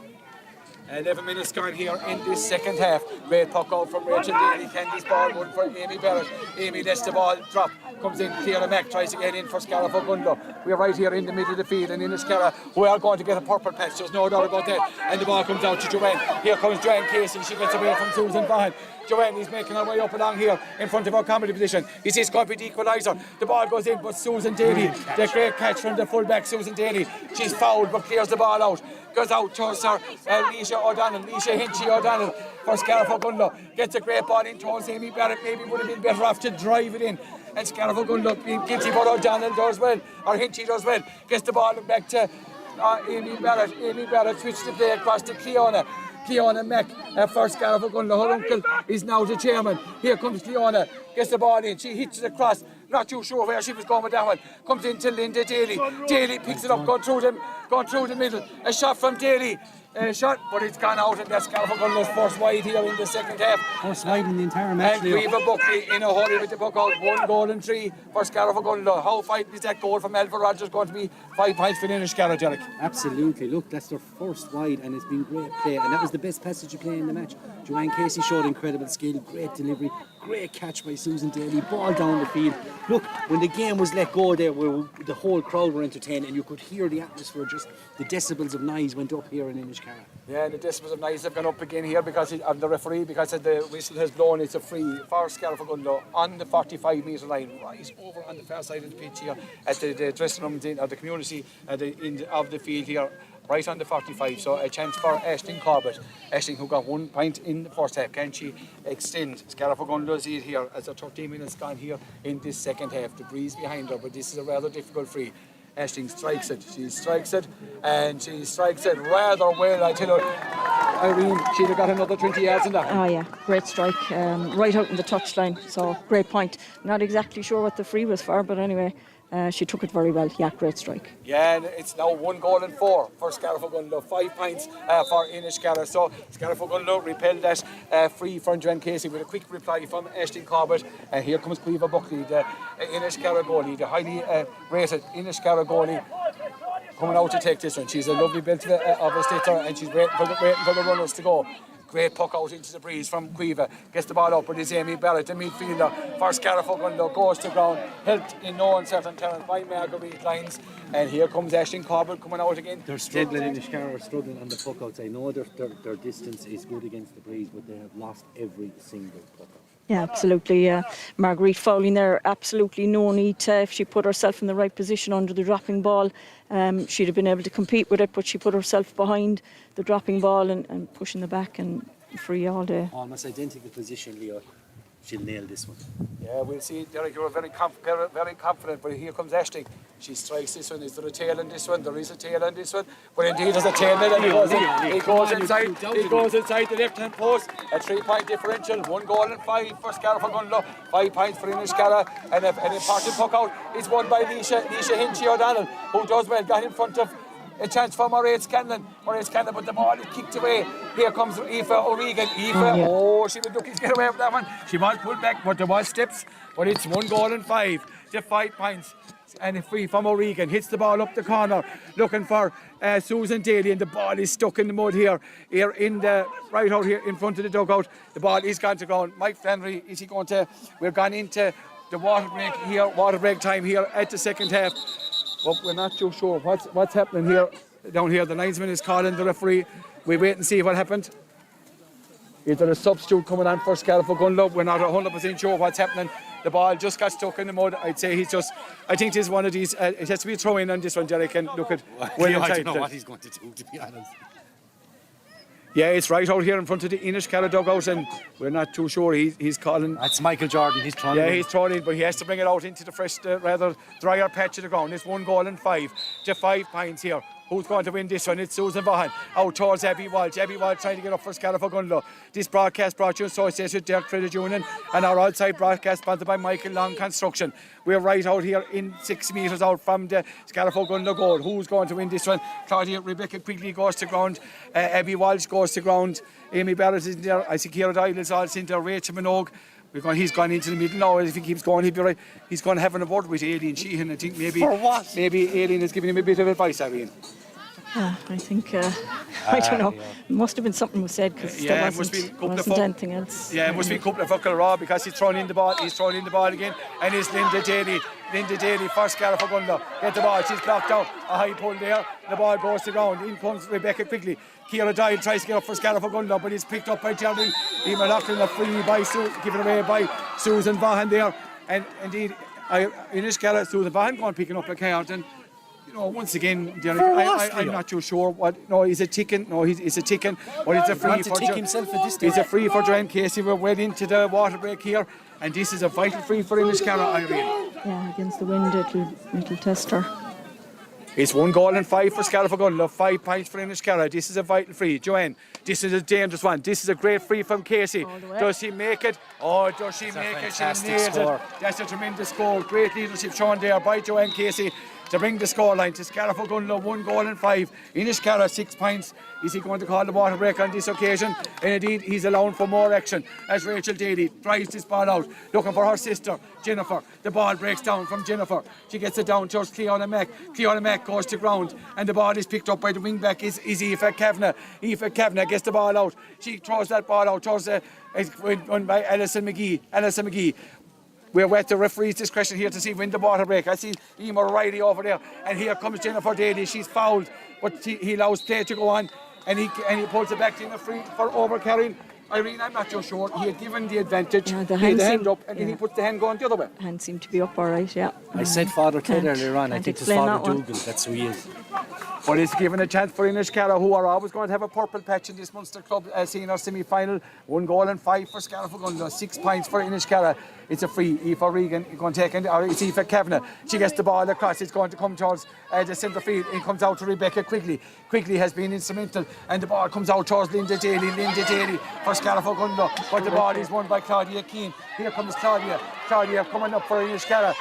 11 minutes gone here in this second half. Great puck out from Rachel Daly. Candy's ball, one for Amy Barrett. Amy lets the ball drop. Comes in, Ciara Mack tries to get in for Scariff-Ogonnelloe. We're right here in the middle of the field, and Inniscarra, we are going to get a purple patch, there's no doubt about that. And the ball comes out to Joanne. Here comes Joanne Casey, she gets away from Susan Vaughan. Joanne is making her way up along here in front of our comedy position. Is this going to be the equaliser? The ball goes in, but Susan Daly, the great catch from the fullback Susan Daly. She's fouled but clears the ball out. Goes out towards her, Leisha Hinchy O'Donnell for Scariff-Ogonnelloe. Gets a great ball in towards Amy Barrett. Maybe would have been better off to drive it in. And Scariff-Ogonnelloe being guilty, but O'Donnell does well, or Hinchy does well. Gets the ball back to Amy Barrett. Amy Barrett switches the play across to Cleona Mack for Scariff-Ogonnelloe. Her uncle is now the chairman. Here comes Cleona, gets the ball in, she hits it across. Not too sure where she was going with that one. Comes into Linda Daly. Daly picks it up, going through the middle. A shot from Daly. But it's gone out, and that's Scariff-Ogonnelloe's first wide here in the second half. First wide in the entire match. And Caoimhe Buckley in a hurry with the puck out. 1 goal and 3 for Scariff-Ogonnelloe. How fighting is that goal from Alva Rogers going to be 5 points for Inniscarra, Derek? Absolutely. Look, that's their first wide, and it's been great play, and that was the best passage of play in the match. Joanne Casey showed incredible skill, great delivery, great catch by Susan Daly, ball down the field. Look, when the game was let go there, the whole crowd were entertained, and you could hear the atmosphere, just the decibels of noise went up here in Inniscarra. Yeah, the decibels of noise have gone up again here because of the referee, because the whistle has blown. It's a free for Scariff-Ogonnelloe on the 45-metre line, right over on the far side of the pitch here at the dressing room of the community at the end of the field here, right on the 45. So a chance for Aisling Corbett. Aisling, who got 1 point in the first half. Can she extend? Scariff-Ogonnelloe see it here as a 13 minutes gone here in this second half. The breeze behind her, but this is a rather difficult free. Aisling strikes it. She strikes it, and she strikes it rather well. I tell you, Irene, she'd have got another 20 yards in that. Oh yeah, great strike, right out in the touchline. So great point. Not exactly sure what the free was for, but anyway, she took it very well. Yeah, great strike. Yeah, and it's now 1 goal and 4 for Scariff-Ogonnelloe, 5 points for Inniscarra. So Scariff-Ogonnelloe repelled that free from Joanne Casey with a quick reply from Aisling Corbett. And here comes Caoimhe Buckley, the Inniscarra goalie, the highly rated Inniscarra goalie, coming out to take this one. She's a lovely belt of a stitter, and she's waiting for the runners to go. Great puck out into the breeze from Caoimhe. Gets the ball up, but it's Amy Barrett, the midfielder for Scariff-Ogonnelloe, goes to ground, helped in no uncertain terms by Marguerite Lyons. And here comes Aisling Corbett coming out again. They're struggling, Inniscarra are struggling on the puck outs. I know their distance is good against the breeze, but they have lost every single puck out. Yeah, absolutely. Marguerite fouling there, absolutely no need to. If she put herself in the right position under the dropping ball, she'd have been able to compete with it, but she put herself behind the dropping ball and pushing the back and free all day. Almost identical position, Leo. She'll nail this one. Yeah, we'll see. Derek, you were very confident, but here comes Ashton. She strikes this one. Is there a tail in this one? There is a tail in this one. But indeed, there's a tail in it. And he goes inside the left-hand post. A 3-point differential. 1 goal and 5 for Scariff-Ogonnelloe. 5 points for Inniscarra. And an important puck out is won by Leisha Hinchy-O'Donnell, who does well. Got in front of a chance for Mairead Scanlon, but the ball is kicked away. Here comes Aoife O'Regan. She was looking to get away with that one. She was pulled back, but there was steps. But it's 1 goal and 5 to 5 points. And a free from O'Regan, hits the ball up the corner, looking for Susan Daly, and the ball is stuck in the mud here in the right out here in front of the dugout. The ball is gone to ground. Mike Flannery, is he going to? We're gone into the water break time here at the second half. But we're not too sure what's happening here. Down here, the linesman is calling the referee. We wait and see what happened. Is there a substitute coming on for Scariff-Ogonnelloe? We're not 100% sure what's happening. The ball just got stuck in the mud. I'd say I think this is one of these. It has to be a throw in on this one, Derek. And look at. I don't know what he's going to do, to be honest. Yeah, it's right out here in front of the Inniscarra dugout, and we're not too sure. He's calling. That's Michael Jordan. He's throwing. Yeah, he's throwing in, but he has to bring it out into the fresh, rather drier patch of the ground. It's 1 goal and 5 to 5 points here. Who's going to win this one? It's Susan Vaughan out towards Abby Walsh. Abby Walsh trying to get up for Scariff-Ogonnelloe. This broadcast brought you in association with Derek Credit Union and our outside broadcast sponsored by Michael Long Construction. We're right out here in 6 metres out from the Scariff-Ogonnelloe goal. Who's going to win this one? Claudia Rebecca Quigley goes to ground. Abby Walsh goes to ground. Amy Barrett is in there. I see Ciara Doyle is also in there. Rachel Minogue. He's gone into the middle now. If he keeps going, he'll be right. He's going to have an award with Aileen Sheehan. I think maybe. For what? Maybe Aileen is giving him a bit of advice, Irene. Yeah, I think, I don't know, it must have been something was said because there wasn't anything else. Yeah, it must be a couple of fuckle raw because he's thrown in the ball again, and it's Linda Daly for Scariff-Ogonnelloe. Get the ball, she's blocked out, a high pull there, the ball goes to ground, in comes Rebecca quickly. Ciara Doyle tries to get up for Scariff-Ogonnelloe, but he's picked up by Geraldine. Emma Loughlin, a free by given away by Susan Vaughan there, and indeed, Inniscarra, Susan Vaughan going picking up a card, and once again, I'm not too sure what. No, he's a ticking. No, he's a ticking. But it's a free for It's a free for Joanne Casey. We're well into the water break here, and this is a vital free for Inniscarra, Irene. Yeah, against the wind, it'll test her. It's 1 goal and 5 for Scariff-Ogonnelloe, 5 points for Inniscarra. This is a vital free. Joanne, this is a dangerous one. This is a great free from Casey. Does she make it? Oh, does she make it? She nails it. That's a tremendous score. Great leadership shown there by Joanne Casey to bring the scoreline to Scariff-Ogonnelloe, 1 goal and 5. Inniscarra, 6 points. Is he going to call the water break on this occasion? And indeed, he's allowing for more action as Rachel Daly drives this ball out, looking for her sister, Jennifer. The ball breaks down from Jennifer. She gets it down towards Cleona Mack. Cleona Mack goes to ground, and the ball is picked up by the wing-back is Aoife Kavanagh. Aoife Kavanagh gets the ball out. She throws that ball out towards won by Alison McGee. We're at the referee's discretion here to see when the water break. I see Emer Riley over there, and here comes Jennifer Daly. She's fouled, but he allows play to go on, and he pulls it back in the free for overcarrying. Irene, I'm not too sure. He had given the advantage. Yeah, he had the hand up, and then he puts the hand going the other way. Hand seemed to be up all right, yeah. I said Father Ted earlier on. I think it's Father Dougal. That's who he is. But it's given a chance for Inniscarra, who are always going to have a purple patch in this Munster club senior semi-final. 1 goal and 5 for Scariff-Ogonnelloe, 6 points for Inniscarra. It's a free. Aoife Regan going to take it, or it's Aoife Kavanagh. She gets the ball across. It's going to come towards the centre field. It comes out to Rebecca Quigley. Quigley has been instrumental, and the ball comes out towards Linda Daly for Scariff-Ogonnelloe. But the ball is won by Claudia Keane. Here comes Claudia. Claudia coming up for Inniscarra.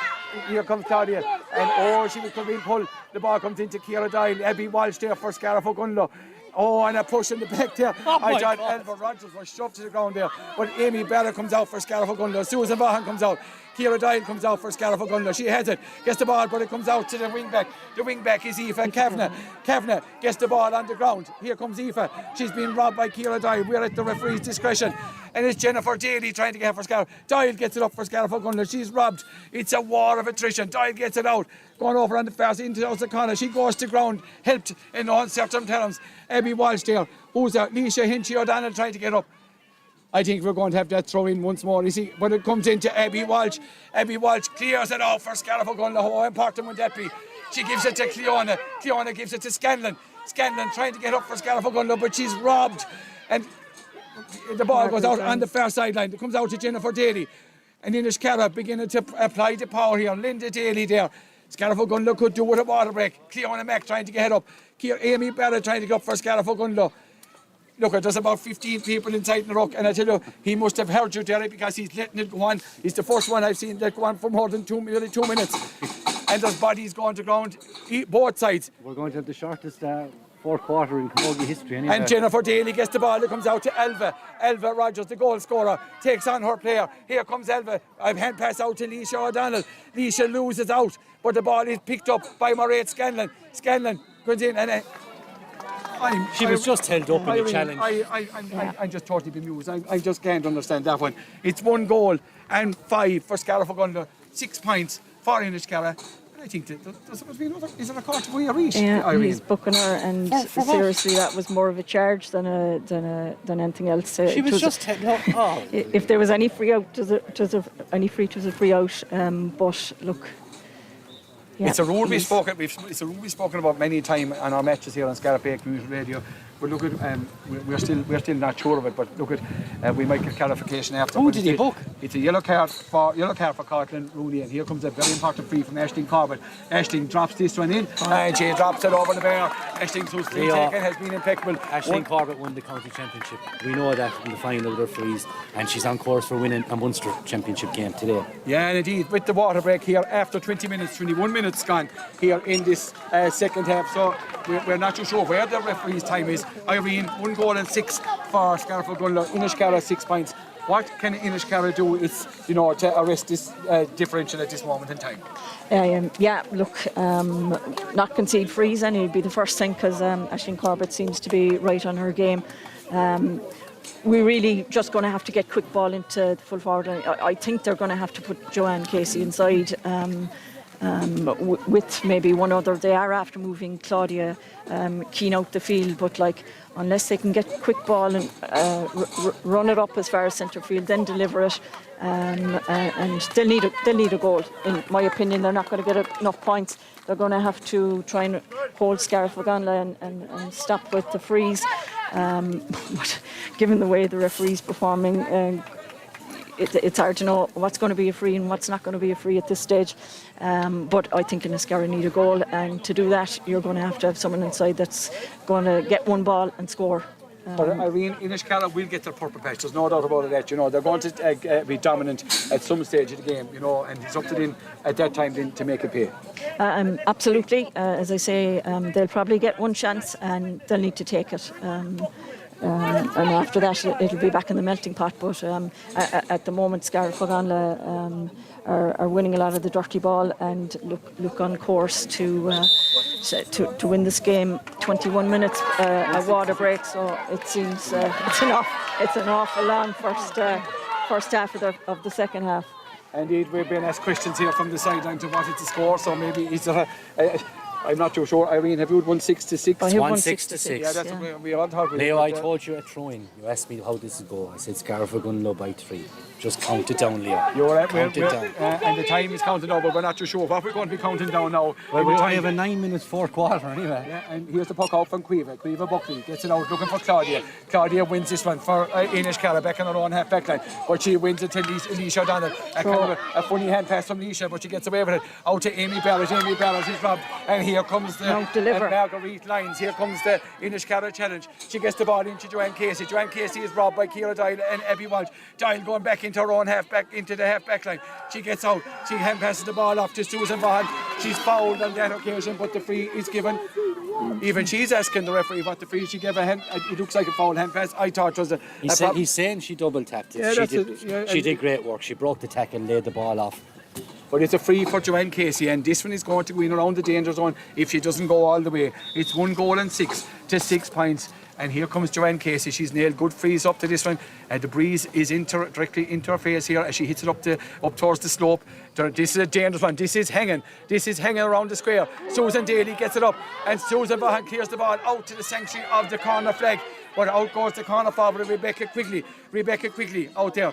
Here comes Claudia, and she will be pulled. The ball comes into Ciara Doyle. Abby Walsh there for Scariff-Ogonnelloe. Oh, and a push in the back there. I thought Elva Rogers was shoved to the ground there. But Amy Barrett comes out for Scariff-Ogonnelloe. Susan Vaughan comes out. Ciara Doyle comes out for Scariff-Ogonnelloe. She has it, gets the ball, but it comes out to the wing back. The wing back is Aoife Kavanagh. Kavanagh gets the ball on the ground. Here comes Aoife. She's been robbed by Ciara Doyle. We're at the referee's discretion. And it's Jennifer Daly trying to get for Scariff. Doyle gets it up for Scariff-Ogonnelloe. She's robbed. It's a war of attrition. Doyle gets it out. Going over on the fast into the corner. She goes to ground. Helped in uncertain terms. Abby Walsh there. Who's out? Leisha Hinchy O'Donnell trying to get up. I think we're going to have that throw in once more. You see, when it comes into Abby Walsh clears it out for Scariff-Ogonnelloe. How important would that be? She gives it to Cleona. Cleona gives it to Scanlon. Scanlon trying to get up for Scariff-Ogonnelloe, but she's robbed. And the ball goes out on the far sideline. It comes out to Jennifer Daly. And Inniscarra beginning to apply the power here. Linda Daly there. Scariff-Ogonnelloe could do with a water break. Cleona Mack trying to get up. Amy Barrett trying to get up for Scariff-Ogonnelloe. Look, there's about 15 people inside the ruck, and I tell you, he must have heard you, Derry, because he's letting it go on. He's the first one I've seen let go on for more than nearly 2 minutes. And there's bodies going to ground, both sides. We're going to have the shortest fourth quarter in Camogie history anyway. And Jennifer Daly gets the ball, it comes out to Elva. Elva Rogers, the goal scorer, takes on her player. Here comes Elva. I've hand pass out to Leisha O'Donnell. Leisha loses out, but the ball is picked up by Mairead Scanlon. Scanlon goes in and... She was just held up in the challenge. I'm just totally bemused. I just can't understand that one. It's 1 goal and 5 for Scariff-Ogonnelloe, 6 points for Inniscarra. I think that there must be another. Is it a quarter way a reach? Yeah, he's booking her, and seriously, that was more of a charge than anything else. She was just held up. If there was any free out, any free, it was a free out. But look. Yeah, it's a rule we've spoken about many times on our matches here on Scariff Community Radio. But look at we're still not sure of it. But look at we might get clarification after. Who did he book? It's a yellow card for Cortland Rooney, and here comes a very important free from Aisling Corbett. Aisling drops this one in, and she drops it over the bar. Aisling, who's free taken, has been impeccable. Aisling Corbett won the county championship. We know that in the final with her frees, and she's on course for winning a Munster championship game today. Yeah, and indeed, with the water break here after 21 minutes gone here in this second half. So we're not too sure where the referee's time is. Irene, 1 goal and 6 for Scariff-Ogonnelloe. Inniscarra 6 points. What can Inniscarra do to arrest this differential at this moment in time? Not concede frees, and it'd be the first thing, because Aisling Corbett seems to be right on her game. We're really just going to have to get quick ball into the full forward. I think they're going to have to put Joanne Casey inside. With maybe one other. They are after moving Claudia Keane out the field, but unless they can get quick ball and run it up as far as centre field, then deliver it, and they'll need a goal. In my opinion, they're not going to get enough points. They're going to have to try and hold Scariff-Ogonnelloe and stop with the frees. But given the way the referee's performing, it's hard to know what's going to be a free and what's not going to be a free at this stage. But I think Inniscarra need a goal, and to do that, you're going to have someone inside that's going to get one ball and score. But Irene, Inniscarra will get their purple patch. There's no doubt about that. They're going to be dominant at some stage of the game. And it's up to them at that time then to make it pay. Absolutely. As I say, they'll probably get one chance, and they'll need to take it. And after that, it'll be back in the melting pot. But at the moment, Scariff-Ogonnelloe are winning a lot of the dirty ball and look on course to win this game. 21 minutes, a water break, so it seems it's an awful long first half of the second half. Indeed, we've been asked questions here from the sideline to what is the score, so maybe it's I'm not too sure. Irene, have you won 6-6? I have won 6-6. Yeah, that's what we all thought. Leo, I told you at throwing. You asked me how this would go. I said Scariff-Ogonnelloe by 3. Just count it down, Leo. You're right. Count it down. And the time is counting down, but we're not too sure what we're going to be counting down now. Well, we only have a 9 minutes fourth quarter anyway. Yeah, and here's the puck out from Cueva. Cueva Buckley gets it out looking for Claudia. Claudia wins this one for Inniscarra back on her own half back line, but she wins it to Leisha O'Donnell. A funny hand pass from Leisha, but she gets away with it. Out to Amy Barrett. Amy Barrett is robbed, and here comes the Marguerite Lyons. Here comes the Inniscarra challenge. She gets the ball into Joanne Casey. Joanne Casey is robbed by Ciara Doyle and Abby Walsh. Doyle going back into her own into the half back line. She gets out. She hand passes the ball off to Susan Vaughan. She's fouled on that occasion, but the free is given. Even she's asking the referee what the free she gave a hand. It looks like a foul hand pass. I thought it was He's saying she double tapped it. She did great work. She broke the tackle, laid the ball off. but it's a free for Joanne Casey, and this one is going to go in around the danger zone if she doesn't go all the way. It's 1 goal and 6 to 6 points. And here comes Joanne Casey. She's nailed good frees up to this one. The breeze is directly into her face here as she hits it up towards the slope. This is a dangerous one. This is hanging around the square. Susan Daly gets it up, and Susan Vaughan clears the ball out to the sanctuary of the corner flag. But out goes the corner forward, Rebecca Quigley out there.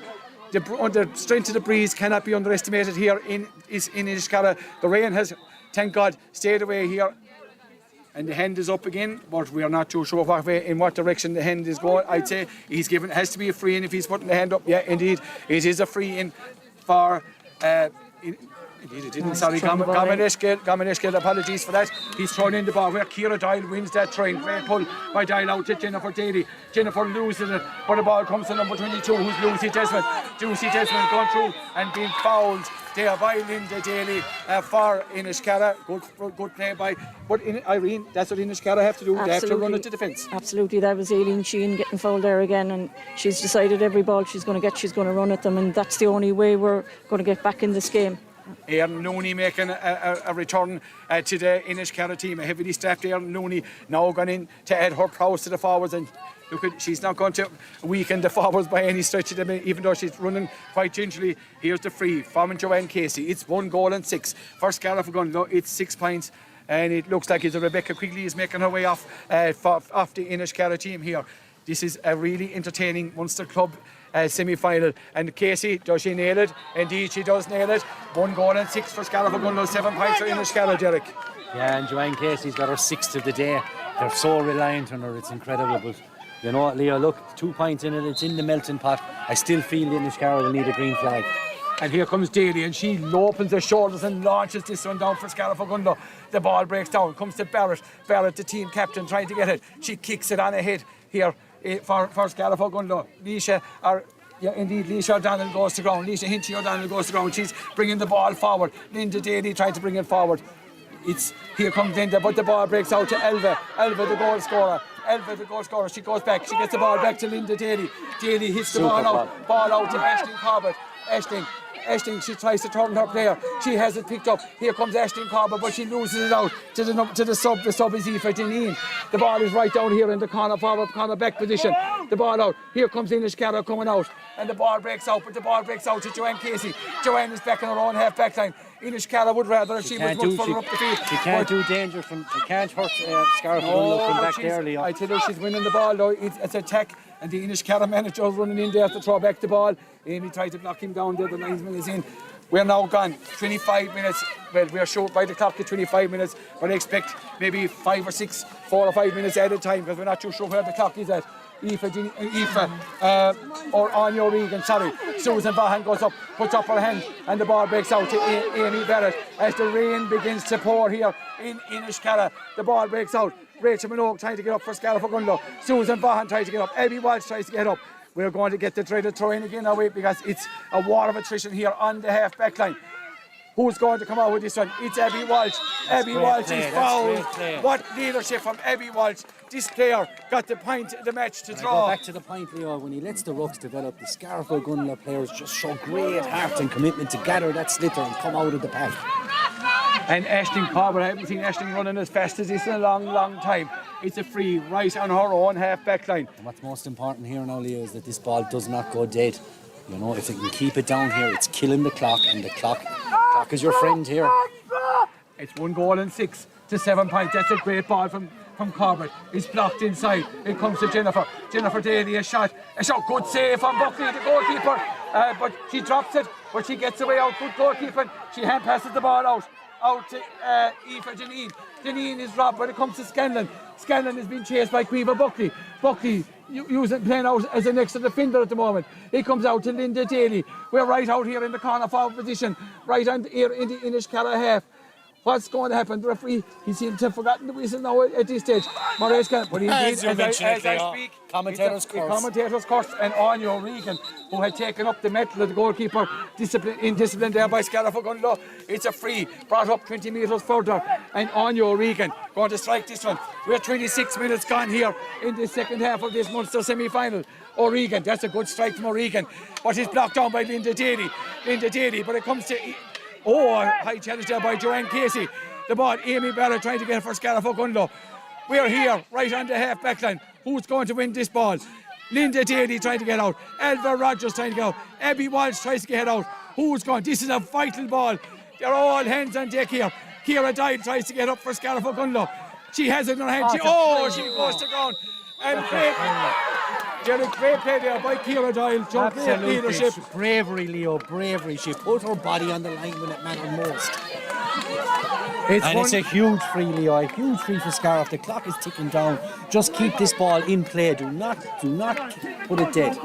The strength of the breeze cannot be underestimated here in Inniscarra. The rain has, thank God, stayed away here. And the hand is up again, but we are not too sure in what direction the hand is going. I'd say has to be a free in if he's putting the hand up. Yeah, indeed, it is a free in for. Indeed, it didn't. Sorry, Gamaneshkel, apologies for that. He's thrown in the ball where Ciara Doyle wins that try. Great pull by Doyle out to Jennifer Daly. Jennifer loses it, but the ball comes to number 22, who's Lucy Desmond. Lucy Desmond going through and being fouled there by Linda Daly for Inniscarra. Good play by. But Irene, that's what Inniscarra have to do. Absolutely. They have to run it to defence. Absolutely, that was Aileen Sheehan getting fouled there again, and she's decided every ball she's going to get, she's going to run at them, and that's the only way we're going to get back in this game. Erin Looney making a return to the Inniscarra team. A heavily staffed Erin Looney now gone in to add her prowess to the forwards, and look at, she's not going to weaken the forwards by any stretch of them, even though she's running quite gingerly. Here's the free from Joanne Casey. It's 1 goal and 6 for Scariff-Ogonnelloe. It's 6 points, and it looks like it's Rebecca Quigley is making her way off the Inniscarra team here. This is a really entertaining Munster club semi-final, and Casey, does she nail it? Indeed she does nail it. 1 goal and 6 for Scariff-Ogonnelloe, 7 points for Inniscarra, Derek. Yeah, and Joanne Casey's got her 6th of the day. They're so reliant on her, it's incredible. But you know what, Leo, look, 2 points in it, it's in the melting pot. I still feel Inniscarra will need a green flag. And here comes Daly, and she opens her shoulders and launches this one down for Scariff-Ogonnelloe. The ball breaks down, comes to Barrett, the team captain, trying to get it. She kicks it on ahead here for Scariff-Ogonnelloe. Leisha O'Donnell goes to ground. Leisha Hinchy O'Donnell goes to ground. She's bringing the ball forward. Linda Daly trying to bring it forward. Here comes Linda, but the ball breaks out to Elva. Elva, the goal scorer. She goes back. She gets the ball back to Linda Daly. Daly hits the ball out. Ball out to Aisling Corbett. Aisling, she tries to turn her player. She has it picked up. Here comes Aisling Corbett, but she loses it out to the sub. The sub is Aoife Dineen. The ball is right down here in the corner forward, corner back position. The ball out. Here comes Inniscarra coming out, and the ball breaks out. But the ball breaks out to Joanne Casey. Joanne is back in her own half back line. Inniscarra would rather she was much further up the field. She can't do danger she can't hurt Scariff-Ogonnelloe from back there, Leo. I tell you, she's winning the ball though. It's attack, and the Inniscarra manager is running in there to throw back the ball. Amy tried to block him down there. The linesman is in. We're now gone 25 minutes. Well, we're short by the clock at 25 minutes, but I expect maybe 4 or 5 minutes at a time, because we're not too sure where the clock is at. Or Anya Regan, sorry. Susan Vaughan goes up, puts up her hand, and the ball breaks out to Amy Barrett as the rain begins to pour here in Inniscarra. The ball breaks out. Rachel Minogue trying to get up for Scariff-Ogonnelloe. Susan Vaughan tries to get up. Abby Walsh tries to get up. We're going to get the dreaded throw in again now, because it's a war of attrition here on the half back line. Who's going to come out with this one? It's Abby Walsh. Abby Walsh is fouled. What leadership from Abby Walsh. This player got the point of the match to draw. Go back to the point, Leo, when he lets the rucks develop, the Scariff-Ogonnelloe players just show great heart and commitment to gather that sliotar and come out of the pack. And Aisling Corbett, I haven't seen Aisling running as fast as this in a long, long time. It's a free right on her own half back line. And what's most important here now, Leo, is that this ball does not go dead. You know, if it can keep it down here, it's killing the clock, and the clock is your friend here. It's 1 goal and 6 to 7 points. That's a great ball from Corbett. It's blocked inside. It comes to Jennifer. Jennifer Daly, a shot. Good save from Buckley, the goalkeeper. But she drops it, but she gets away out. Good goalkeeping. She hand passes the ball out to Aoife Dineen. Dineen is robbed, but it comes to Scanlon. Scanlon is being chased by Quiva Buckley. Buckley playing out as an extra defender at the moment. He comes out to Linda Daly. We're right out here in the corner forward position, right on here in the Inniscarra half. What's going to happen? The referee, he seems to have forgotten the whistle now at this stage. Moraes can, but indeed, as I speak, commentators curse, and Anya Regan, who had taken up the metal of the goalkeeper, discipline there by Scariff-Ogonnelloe. It's a free, brought up 20 metres further, and Anya Regan going to strike this one. We're 26 minutes gone here in the second half of this Munster semi-final. O'Regan, that's a good strike from O'Regan, but he's blocked down by Linda Daly, but it comes to Oh, high challenge there by Joanne Casey. The ball, Amy Barrett trying to get it for Scariff-Ogonnelloe. We're here, right on the half back line. Who's going to win this ball? Linda Daly trying to get out. Elva Rogers trying to get out. Abby Walsh tries to get out. Who's going? This is a vital ball. They're all hands on deck here. Ciara Doyle tries to get up for Scariff-Ogonnelloe. She has it in her hand. She goes to ground. And great play there by Ciara Doyle. Great leadership. Bravery, Leo, bravery. She put her body on the line when it mattered most. It's a huge free, Leo, a huge free for Scariff. The clock is ticking down. Just keep this ball in play. Do not put it dead.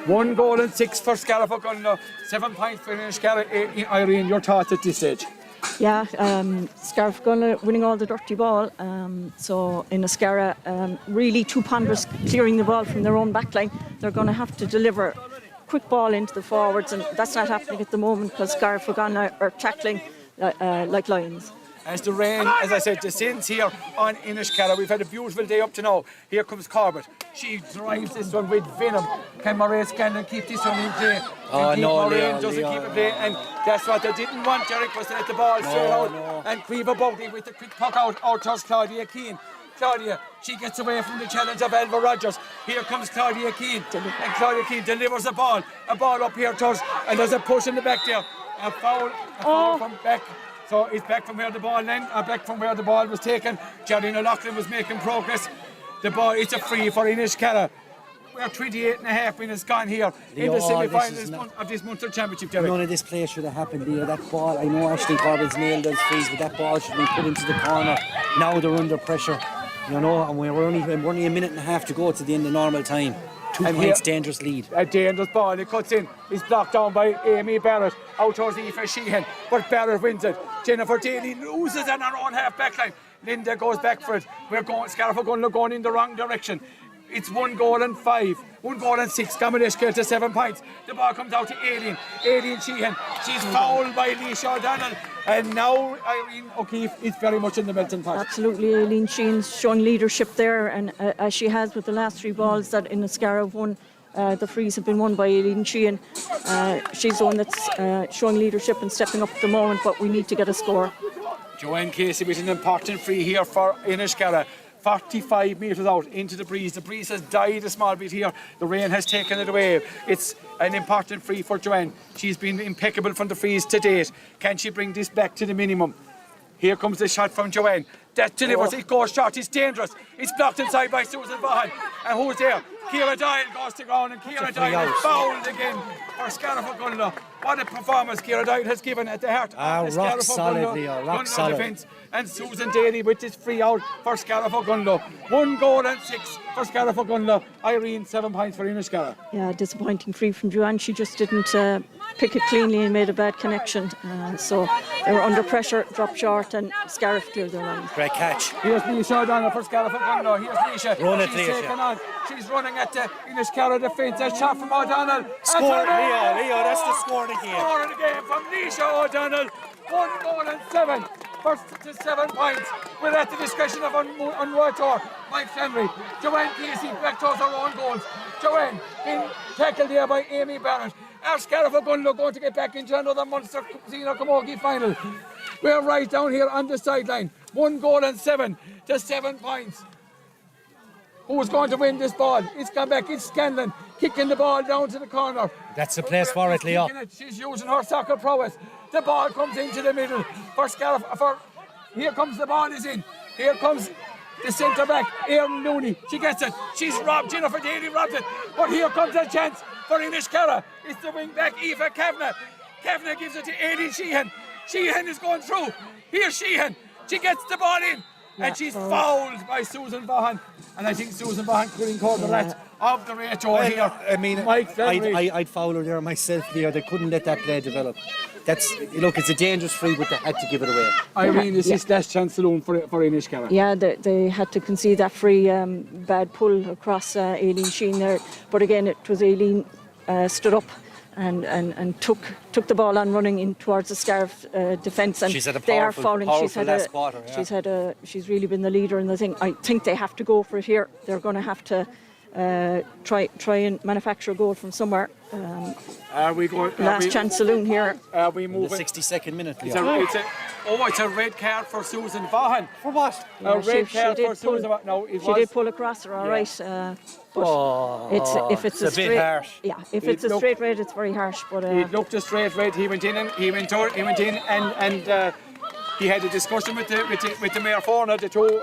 1 goal and 6 for Scariff-Ogonnelloe. 7 points for Inniscarra. Irene, your thoughts at this stage? Yeah, Scariff-Ogonnelloe winning all the dirty ball. So Inniscarra really two ponderous clearing the ball from their own backline. They're going to have to deliver quick ball into the forwards, and that's not happening at the moment because Scariff-Ogonnelloe are tackling like lions. As the rain, as I said, descends here on Inniscarra. We've had a beautiful day up to now. Here comes Corbett. She drives this one with venom. Can Mairead Scanlon keep this one in play? Mairead doesn't keep it play, and that's what they didn't want, Derek, was to let the ball sail out. And Cueva Bowley with the quick puck out towards Claudia Keane. Claudia, she gets away from the challenge of Elva Rogers. Here comes Claudia Keane, and Claudia Keane delivers a ball up here towards, and there's a push in the back there. A foul from back. So it's back from where the ball back from where the ball was taken. Geraldine O'Loughlin was making progress. The ball, it's a free for Inniscarra. We're 28.5 minutes gone here in the semi-finals of this Munster Championship, Derek. None of this play should have happened, Leo. That ball, I know Ashton Corbett's nailed those frees, but that ball should be put into the corner. Now they're under pressure, and we're only a minute and a half to go to the end of normal time. 2 points, dangerous lead. A dangerous ball, it cuts in. It's blocked down by Amy Barrett, out towards Aoife Sheehan, but Barrett wins it. Jennifer Daly loses it on her own half back line. Linda goes back for it. Scariff-Ogonnelloe going in the wrong direction. It's 1 goal and 5, 1 goal and 6. Camogie to 7 points. The ball comes out to Aileen Sheehan. She's fouled by Leisha O'Donnell. And now Irene O'Keefe is very much in the melting pot. Absolutely, Aileen Sheehan's showing leadership there, and as she has with the last 3 balls that Inniscarra won, the frees have been won by Aileen Sheehan. She's the one that's showing leadership and stepping up at the moment, but we need to get a score. Joanne Casey with an important free here for Inniscarra. 45 metres out into the breeze. The breeze has died a small bit here. The rain has taken it away. It's an important free for Joanne. She's been impeccable from the frees to date. Can she bring this back to the minimum? Here comes the shot from Joanne. That delivers. It goes short. It's dangerous. It's blocked inside by Susan Vaughan. And who's there? Ciara Doyle goes to ground, and Ciara Doyle is fouled again for Scariff-Ogonnelloe. What a performance Ciara Doyle has given at the heart of the rock solid, Leo, rock solid. Defence. And Susan Daly with this free out for Scariff-Ogonnelloe. 1 goal and 6 for Scariff-Ogonnelloe. Irene, 7 points for Inniscarra. Yeah, disappointing free from Joanne. She just didn't pick it cleanly and made a bad connection. So they were under pressure, dropped short, and Scariff cleared their line. Great catch. Here's Leisha O'Donnell for Scariff-Ogonnelloe. Here's Leisha. She's taken on. She's running at the Inniscarra defence. A shot from O'Donnell. Score, Leo, that's the score of the game. Score of the game from Leisha O'Donnell. 1 goal and 7. First to 7 points. We're at the discretion of Unwator, Mike Henry. Joanne Casey back towards her own goals. Joanne being tackled here by Amy Barrett. Our Scariff-Ogonnelloe going to get back into another Munster Senior Camogie final. We're right down here on the sideline. 1 goal and 7 to 7 points. Who's going to win this ball? It's gone back. It's Scanlon kicking the ball down to the corner. That's the place for it, Leo. She's using her soccer prowess. The ball comes into the middle for Scariff. Here comes the ball is in. Here comes the centre back, Erin Looney. She gets it. She's robbed. Jennifer Daly robbed it. But here comes a chance for Inniscarra. It's the wing back, Aoife Kavanagh. Kavanagh gives it to Aileen Sheehan. Sheehan is going through. Here's Sheehan. She gets the ball in. And she's fouled by Susan Vaughan. And I think Susan Vaughan couldn't call the rat of the rate over here. I mean, Mike I'd foul her there myself, Leo. They couldn't let that play develop. Look, it's a dangerous free, but they had to give it away. Irene, is this last chance alone for Inniscarra? Yeah, they had to concede that free bad pull across Aileen Sheehan there. But again, it was Aileen stood up and took the ball on running in towards the Scariff defence, and she's had a they are fouling. She's She's really been the leader in the thing. I think they have to go for it here. They're going to have to try and manufacture a goal from somewhere. Are we going? Last chance saloon here. Are we In the moving? 62nd minute. It's Leo. it's a red card for Susan Vaughan. For what? A red card did for Susan Vaughan. No, it She was. did pull across her, all right. But if it's a bit straight, harsh. yeah, if it's a straight red, it's very harsh. But It looked a straight red. He went in and he went in and he had a discussion with the mayor Forna, the two.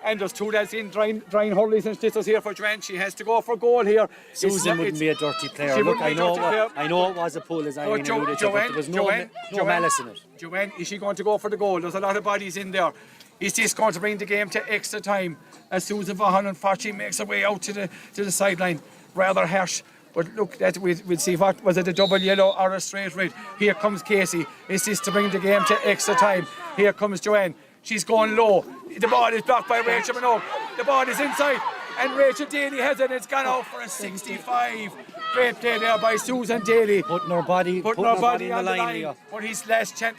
And there's two lads in drying hurleys and stitters here for Joanne. She has to go for goal here. Susan wouldn't be a dirty player. She Look, wouldn't be a dirty player. I know it was a pull, as I alluded to, but there was no Joanne, malice in it. Joanne, is she going to go for the goal? There's a lot of bodies in there. Is this going to bring the game to extra time? As Susan Vaughan unfortunately makes her way out to the sideline. Rather harsh. But look, we'll see what was it, a double yellow or a straight red. Here comes Casey. Is this to bring the game to extra time? Here comes Joanne. She's going low. The ball is blocked by Rachel Minogue. The ball is inside, and Rachel Daly has it. It's gone out for a 65. Great play there by Susan Daly. Putting her body on the line. Leo. But his last chance.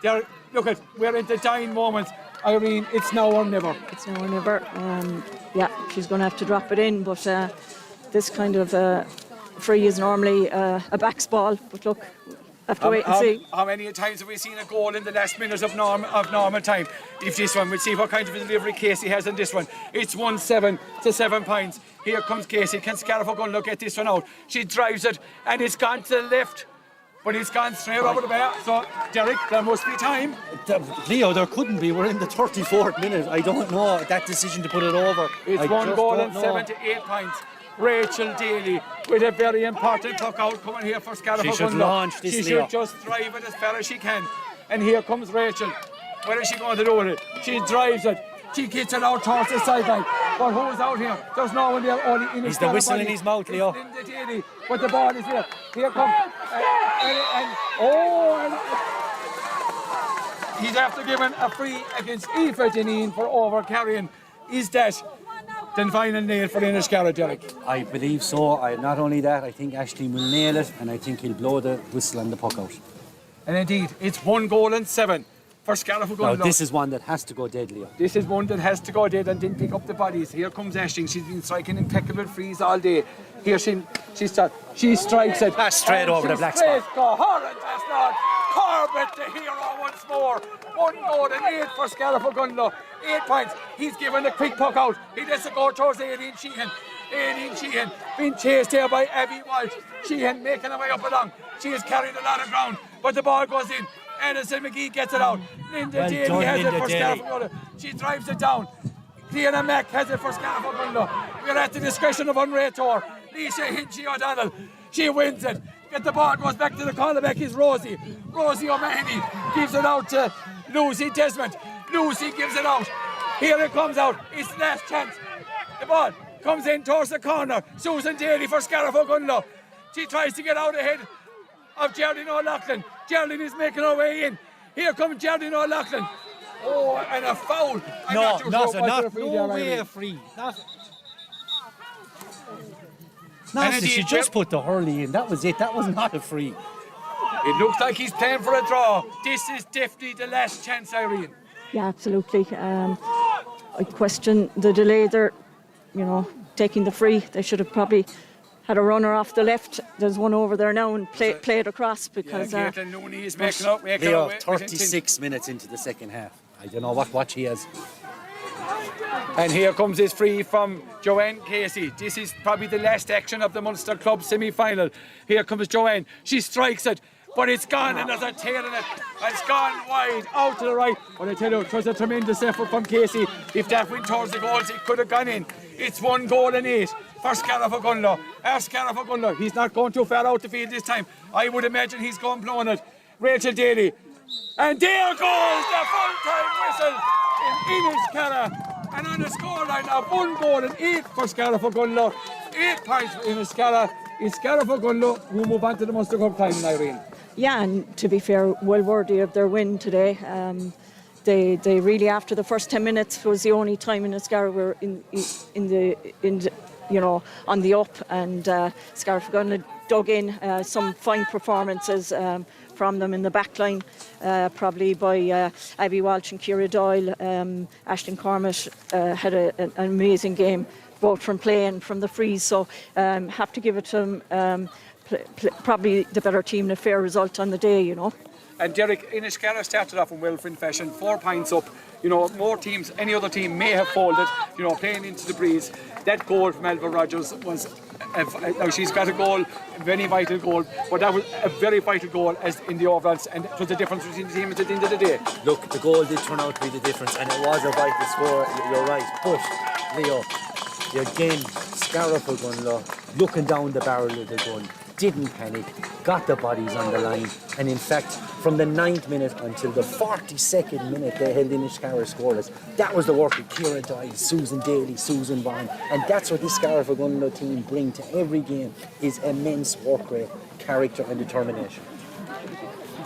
Look, we're in the dying moments. Irene, it's now or never. it's now or never. Yeah, she's going to have to drop it in. But this kind of free is normally a backs ball. But look, have to wait and see. How many times have we seen a goal in the last minute of normal time? If this one, we'll see what kind of a delivery Casey has in this one. It's 1-7 to 7 points. Here comes Casey. Can Scariff-Ogonnelloe get this one out? She drives it, and it's gone to the left. But it's gone straight over the bar. So, Derek, there must be time. Leo, there couldn't be. We're in the 34th minute. I don't know that decision to put it over. It's I one just goal don't and know. 7 to 8 points. Rachel Daly with a very important puck out coming here for Scariff-Ogonnelloe. She should launch this, She Leo. should just drive it as far as she can. And here comes Rachel. What is she going to do with it? She drives it. She gets it out towards the sideline. But who's out here? There's no one there. Only in He's the whistle in his mouth, Leo. Linda Daly. But the ball is here. Here comes. He's after giving a free against Aoife Deneen for over carrying. Is that the final nail for Inniscarra, Derek? I believe so. Not only that, I think Ashley will nail it, and I think he'll blow the whistle and the puck out. And indeed, it's 1 goal and 7 for Scariff-Ogonnelloe. Now, this is one that has to go dead, Leo. This is one that has to go dead and didn't pick up the bodies. Here comes Ashling. She's been striking impeccable frees all day. Here she strikes it. That's straight over the black spot. That's not. Corbett, the hero, once more. 1 goal and 8 for Scariff-Ogonnelloe. 8 points. He's given the quick puck out. He lets it go towards Aileen Sheehan. Aileen Sheehan being chased here by Abby Walsh. Sheehan making her way up along. She has carried a lot of ground, but the ball goes in. Edison McGee gets it out. Linda Daly has it for Scariff-Ogonnelloe. She drives it down. Cleona Mack has it for Scariff-Ogonnelloe. We're at the discretion of Unrator. Lisa Hinchy O'Donnell. She wins it. Get the ball, goes back to the cornerback is Rosie. Rosie O'Mahony gives it out to Lucy Desmond. Lucy gives it out. Here it comes out. It's the last chance. The ball comes in towards the corner. Susan Daly for Scariff-Ogonnelloe. She tries to get out ahead of Geraldine O'Loughlin. Geraldine is making her way in. Here comes Geraldine O'Loughlin. Oh, and a foul. No way a free. She just put the hurley in. That was it. That was not a free. It looks like he's playing for a draw. This is definitely the last chance, Irene. Yeah, absolutely. I question the delay there, taking the free. They should have probably had a runner off the left. There's one over there now and play it across because... Caitlin Nooney is making up. Leo, 36 minutes into the second half. I don't know what watch he has. And here comes his free from Joanne Casey. This is probably the last action of the Munster Club semi-final. Here comes Joanne. She strikes it, but it's gone and there's a tail in it. It's gone wide, out to the right. But I tell you, it was a tremendous effort from Casey. If that went towards the goals, it could have gone in. It's 1 goal and 8 for Scariff-Ogonnelloe. Scariff-Ogonnelloe, he's not going too far out the field this time. I would imagine he's going blowing it. Rachel Daly. And there goes the full-time whistle in Inniscarra. And on the scoreline of 1 goal and 8 for Scariff-Ogonnelloe. 8 points for Inniscarra. It's Scariff-Ogonnelloe who move on to the Munster Cup final, Irene. Yeah, and to be fair, well worthy of their win today. They really, after the first 10 minutes, was the only time Inniscarra were on the up, and Scariff-Ogonnelloe dug in some fine performances from them in the back line, probably by Abby Walsh and Ciara Doyle. Aisling Cormack had an amazing game both from play and from the freeze. So have to give it to them. Probably the better team and a fair result on the day, you know. And Derek, Inniscarra started off in well-fin fashion, 4 points up. You know, more teams, any other team may have folded, you know, playing into the breeze. That goal from Elva Rogers was, now she's got a goal, a very vital goal, but that was a very vital goal as in the overalls, and it was the difference between the teams at the end of the day. Look, the goal did turn out to be the difference, and it was a vital score, you're right. But, Leo, again, Scariff-Ogonnelloe looking down the barrel of the gun, didn't panic, got the bodies on the line, and in fact, from the 9th minute until the 42nd minute, they held Inniscarra scoreless. That was the work of Ciara Dye, Susan Daly, Susan Vaughan, and that's what this Scariff-Ogonnelloe team bring to every game, is immense work rate, character and determination.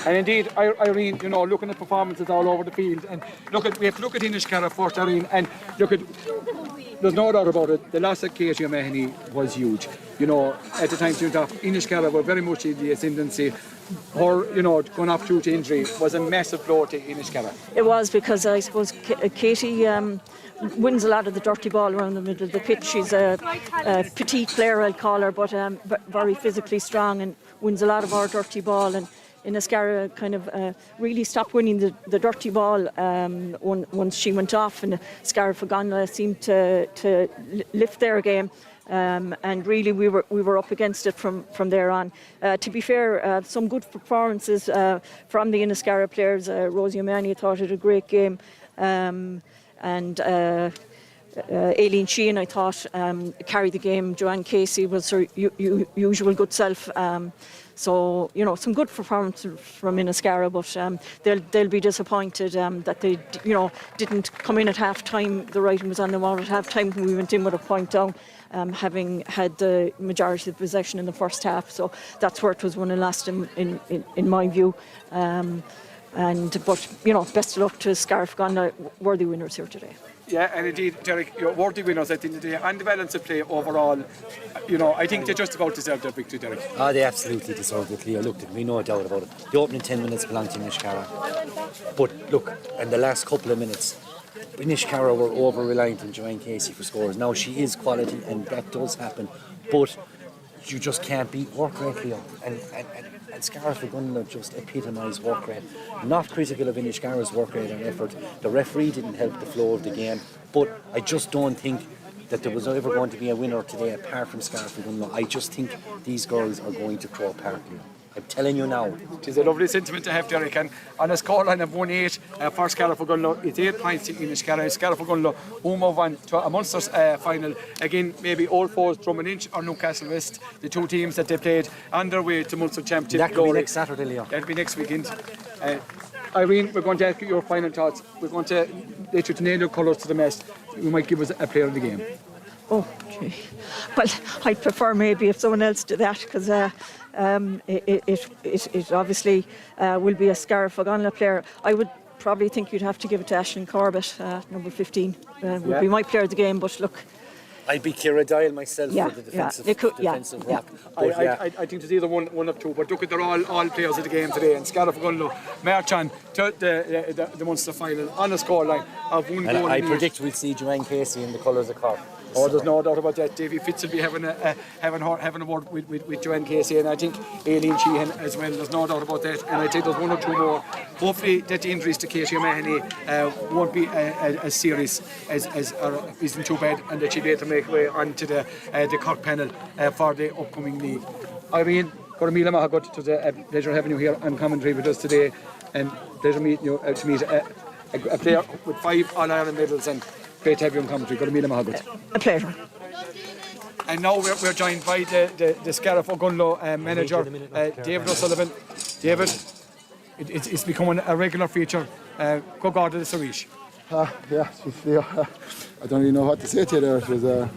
And indeed, Irene, you know, looking at performances all over the field, and we have to look at Inniscarra first, Irene, and look at, there's no doubt about it, the loss of Katie O'Mahony was huge. You know, at the time she went off, Inniscarra were very much in the ascendancy. Her, you know, going off due to injury was a massive blow to Inniscarra. It was, because I suppose Katie wins a lot of the dirty ball around the middle of the pitch. She's a petite player, I'll call her, but very physically strong, and wins a lot of our dirty ball. And Inniscarra kind of really stopped winning the dirty ball once she went off, and Scariff-Ogonnelloe seemed to lift their game. And really we were up against it from there on. To be fair, some good performances from the Inniscarra players. Rosie O'Mahony thought it a great game, and Aileen Sheehan, I thought, carried the game. Joanne Casey was her usual good self. So, you know, some good performances from Inniscarra, but they'll be disappointed that they, you know, didn't come in at half-time. The writing was on the wall at half-time when we went in with a point down, having had the majority of the possession in the first half. So that's where it was won and lost in my view. But, you know, best of luck to Scariff-Ogonnelloe, worthy winners here today. Yeah, and indeed, Derek, you're worthy winners at the end of the day. And the balance of play overall, you know, I think they just about deserve their victory, Derek. Oh, they absolutely deserved it, Leo. Look, there'd be no doubt about it. The opening 10 minutes belonged to Inniscarra. But look, in the last couple of minutes, Inniscarra were over-reliant on Joanne Casey for scores. Now, she is quality, and that does happen. But you just can't beat work rate, Leo. And Scariff-Ogonnelloe just epitomised work rate. Not critical of Inniscarra's work rate and effort. The referee didn't help the flow of the game, but I just don't think that there was ever going to be a winner today apart from Scariff-Ogonnelloe. I just think these girls are going to Crow Park, Leo. I'm telling you now. It is a lovely sentiment to have, Derek, and on a scoreline of 1-8 for Scariff-Ogonnelloe, it's 8 points to Inniscarra. Scariff-Ogonnelloe who move on to a Munster's final. Again, maybe Old Foes, Drummond or Newcastle West, the two teams that they played on their way to Munster Championship. That could be next Saturday, Leo. That'll be next weekend. Irene, we're going to ask you your final thoughts. We're going to let you to nail your colours to the mast. You might give us a player of the game. Oh, gee. Well, I'd prefer maybe if someone else did that, because it obviously will be a Scariff-Ogonnelloe player. I would probably think you'd have to give it to Aisling Corbett, number 15. Would be my player of the game, but look. I'd be Ciara Dye myself for the defensive work. I think there's either one of two, but look, they're all players of the game today, and Scariff-Ogonnelloe march on to the Munster final on a scoreline of 1 goal. And I predict we'll see Joanne Casey in the colours of Cork. Oh, there's no doubt about that. Davy Fitz will be having a word with Joanne Casey, and I think Aileen Sheehan as well. There's no doubt about that. And I think there's one or two more. Hopefully that the injuries to Katie O'Mahony won't be as serious as isn't too bad, and that she'll be able to make way onto the Cork panel for the upcoming league. Irene, Cormila Mahagut, it was a pleasure having you here on commentary with us today, and pleasure meeting you to meet a player with 5 All-Ireland medals, and great to have you on commentary. Cormila Mahagut. A pleasure. And now we're joined by the Scariff-Ogonnelloe manager, David O'Sullivan. David, it's becoming a regular feature. Go guard the Sarish. I don't really know what to say to you there. It was a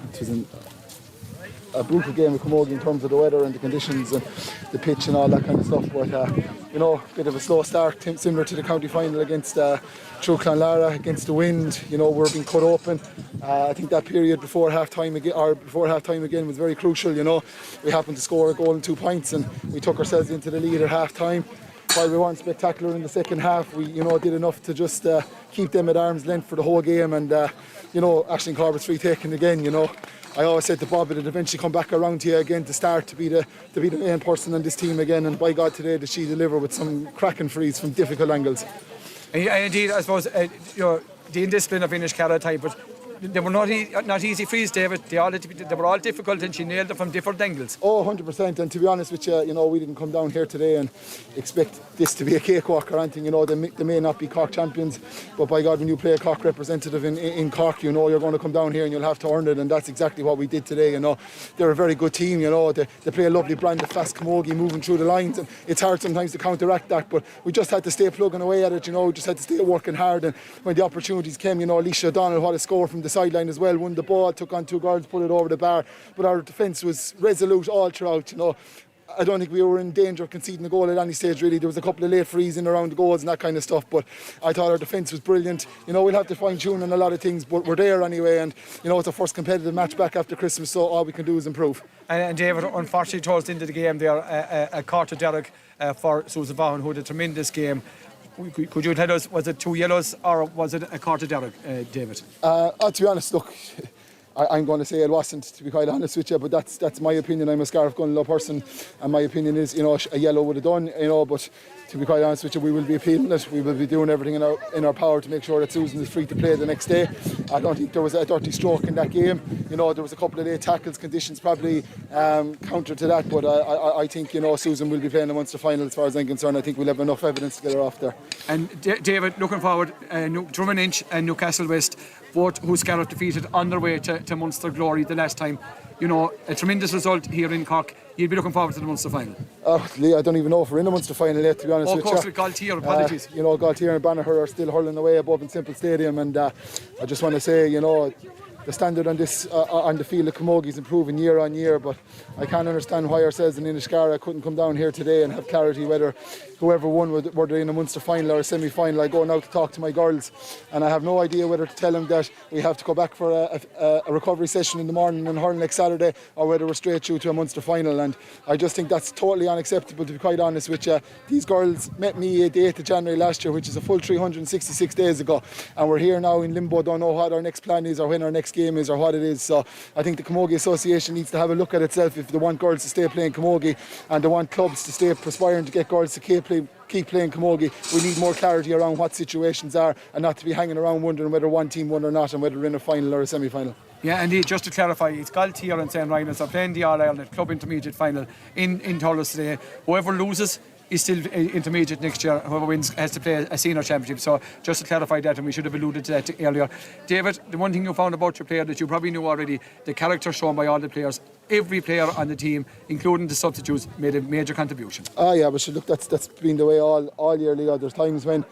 brutal game with Camogie in terms of the weather and the conditions and the pitch and all that kind of stuff. But you know, a bit of a slow start, similar to the county final against Lara against the wind. You know, we're being cut open. I think that period before half time again was very crucial. You know, we happened to score a goal and 2 points, and we took ourselves into the lead at half time. while we weren't spectacular in the second half, we did enough to just keep them at arm's length for the whole game. And Aisling Corbett's free taking again. I always said to Bob it'd eventually come back around to you again to start to be the main person on this team again. And by God, today did she deliver with some cracking frees from difficult angles. Indeed, I suppose the indiscipline of Inniscarra type, but they were not easy frees, David. They were all difficult, and she nailed them from different angles. Oh, 100%. And to be honest with you, we didn't come down here today and expect this to be a cakewalk or anything. They may not be Cork champions, but by God, when you play a Cork representative in Cork, you're going to come down here and you'll have to earn it, and that's exactly what we did today. They're a very good team. They play a lovely brand of fast camogie, moving through the lines, and it's hard sometimes to counteract that. But we just had to stay plugging away at it. We just had to stay working hard. And when the opportunities came, Alicia O'Donnell, what a score from the sideline as well, won the ball, took on two girls, put it over the bar. But our defence was resolute all throughout. I don't think we were in danger of conceding a goal at any stage, really. There was a couple of late frees in around the goals and that kind of stuff, but I thought our defence was brilliant. We'll have to fine-tune on a lot of things, but we're there anyway, and it's our first competitive match back after Christmas, so all we can do is improve. And David, unfortunately towards the end of the game there, a quarter derrick for Susan Vaughan, who had a tremendous game. Could you tell us, was it 2 yellows or was it a quarter derrick, David? To be honest, look, I'm going to say it wasn't, to be quite honest with you, but that's my opinion. I'm a Scariff-Ogonnelloe person, and my opinion is, a yellow would have done, but to be quite honest with you, we will be appealing it. We will be doing everything in our power to make sure that Susan is free to play the next day. I don't think there was a dirty stroke in that game. There was a couple of late tackles, conditions probably counter to that, but I think, Susan will be playing the Munster final as far as I'm concerned. I think we'll have enough evidence to get her off there. And David, looking forward, Drummond Inch and Newcastle West, both who Scariff defeated on their way to Munster glory the last time. A tremendous result here in Cork. You'll be looking forward to the Munster final. Lee, I don't even know if we're in the Munster final yet, to be honest with you. Of course, with Galtier, apologies. Galtier and Banagher are still hurling away above in Simple Stadium, and I just want to say, the standard on the field of Camogie is improving year on year, but I can't understand why ourselves in Inniscarra couldn't come down here today and have clarity whether whoever won, were they in a Munster final or a semi-final. I go now to talk to my girls, and I have no idea whether to tell them that we have to go back for a recovery session in the morning and hurl next Saturday, or whether we're straight through to a Munster final. And I just think that's totally unacceptable, to be quite honest with you. These girls met me the 8th of January last year, which is a full 366 days ago, and we're here now in limbo, don't know what our next plan is or when our next game is or what it is. So I think the Camogie Association needs to have a look at itself if they want girls to stay playing Camogie and they want clubs to stay perspiring to get girls to keep playing Camogie. We need more clarity around what situations are, and not to be hanging around wondering whether one team won or not and whether we're in a final or a semi-final. Yeah, indeed, just to clarify, it's Galtier and St. Ryan's are playing the All-Ireland Club Intermediate final in Thurles today. Whoever loses is still intermediate next year. Whoever wins has to play a senior championship. So just to clarify that, and we should have alluded to that earlier. David, the one thing you found about your player that you probably knew already, the character shown by all the players. Every player on the team, including the substitutes, made a major contribution. Yeah, but look, that's been the way all year, Leo. There's times when,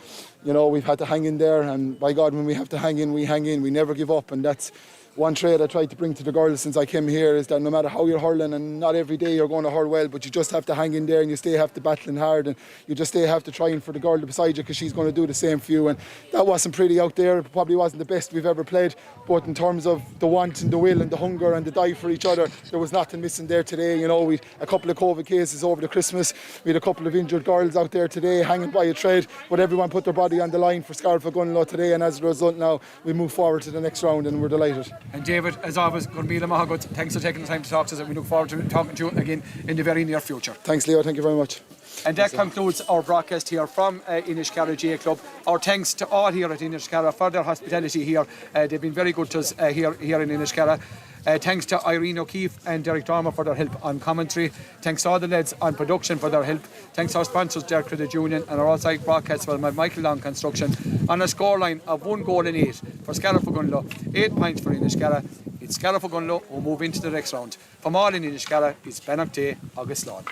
we've had to hang in there, and by God, when we have to hang in, we hang in. We never give up, and that's one trait I tried to bring to the girls since I came here, is that no matter how you're hurling, and not every day you're going to hurl well, but you just have to hang in there, and you still have to battling hard, and you just still have to try for the girl beside you, because she's going to do the same for you. And that wasn't pretty out there. It probably wasn't the best we've ever played, but in terms of the want and the will and the hunger and the dive for each other, there was nothing missing there today. We had a couple of COVID cases over the Christmas. We had a couple of injured girls out there today hanging by a thread, but everyone put their body on the line for Scariff-Ogonnelloe today, and as a result now we move forward to the next round, and we're delighted. And David, as always, Gurmila Mahagut, thanks for taking the time to talk to us, and we look forward to talking to you again in the very near future. Thanks, Leo. Thank you very much. And that concludes our broadcast here from Inniscarra GA Club. Our thanks to all here at Inniscarra for their hospitality here. They've been very good to us here in Inniscarra. Thanks to Irene O'Keefe and Derek Dormer for their help on commentary. Thanks to all the lads on production for their help. Thanks to our sponsors, Derek Credit Union, and our outside broadcast for Michael Long Construction. On a scoreline of 1-8 for Scariff-Ogonnelloe, 8 points for Inniscarra. It's Scariff-Ogonnelloe who move into the next round. From all in Inniscarra, it's Benach Day, August Lawn.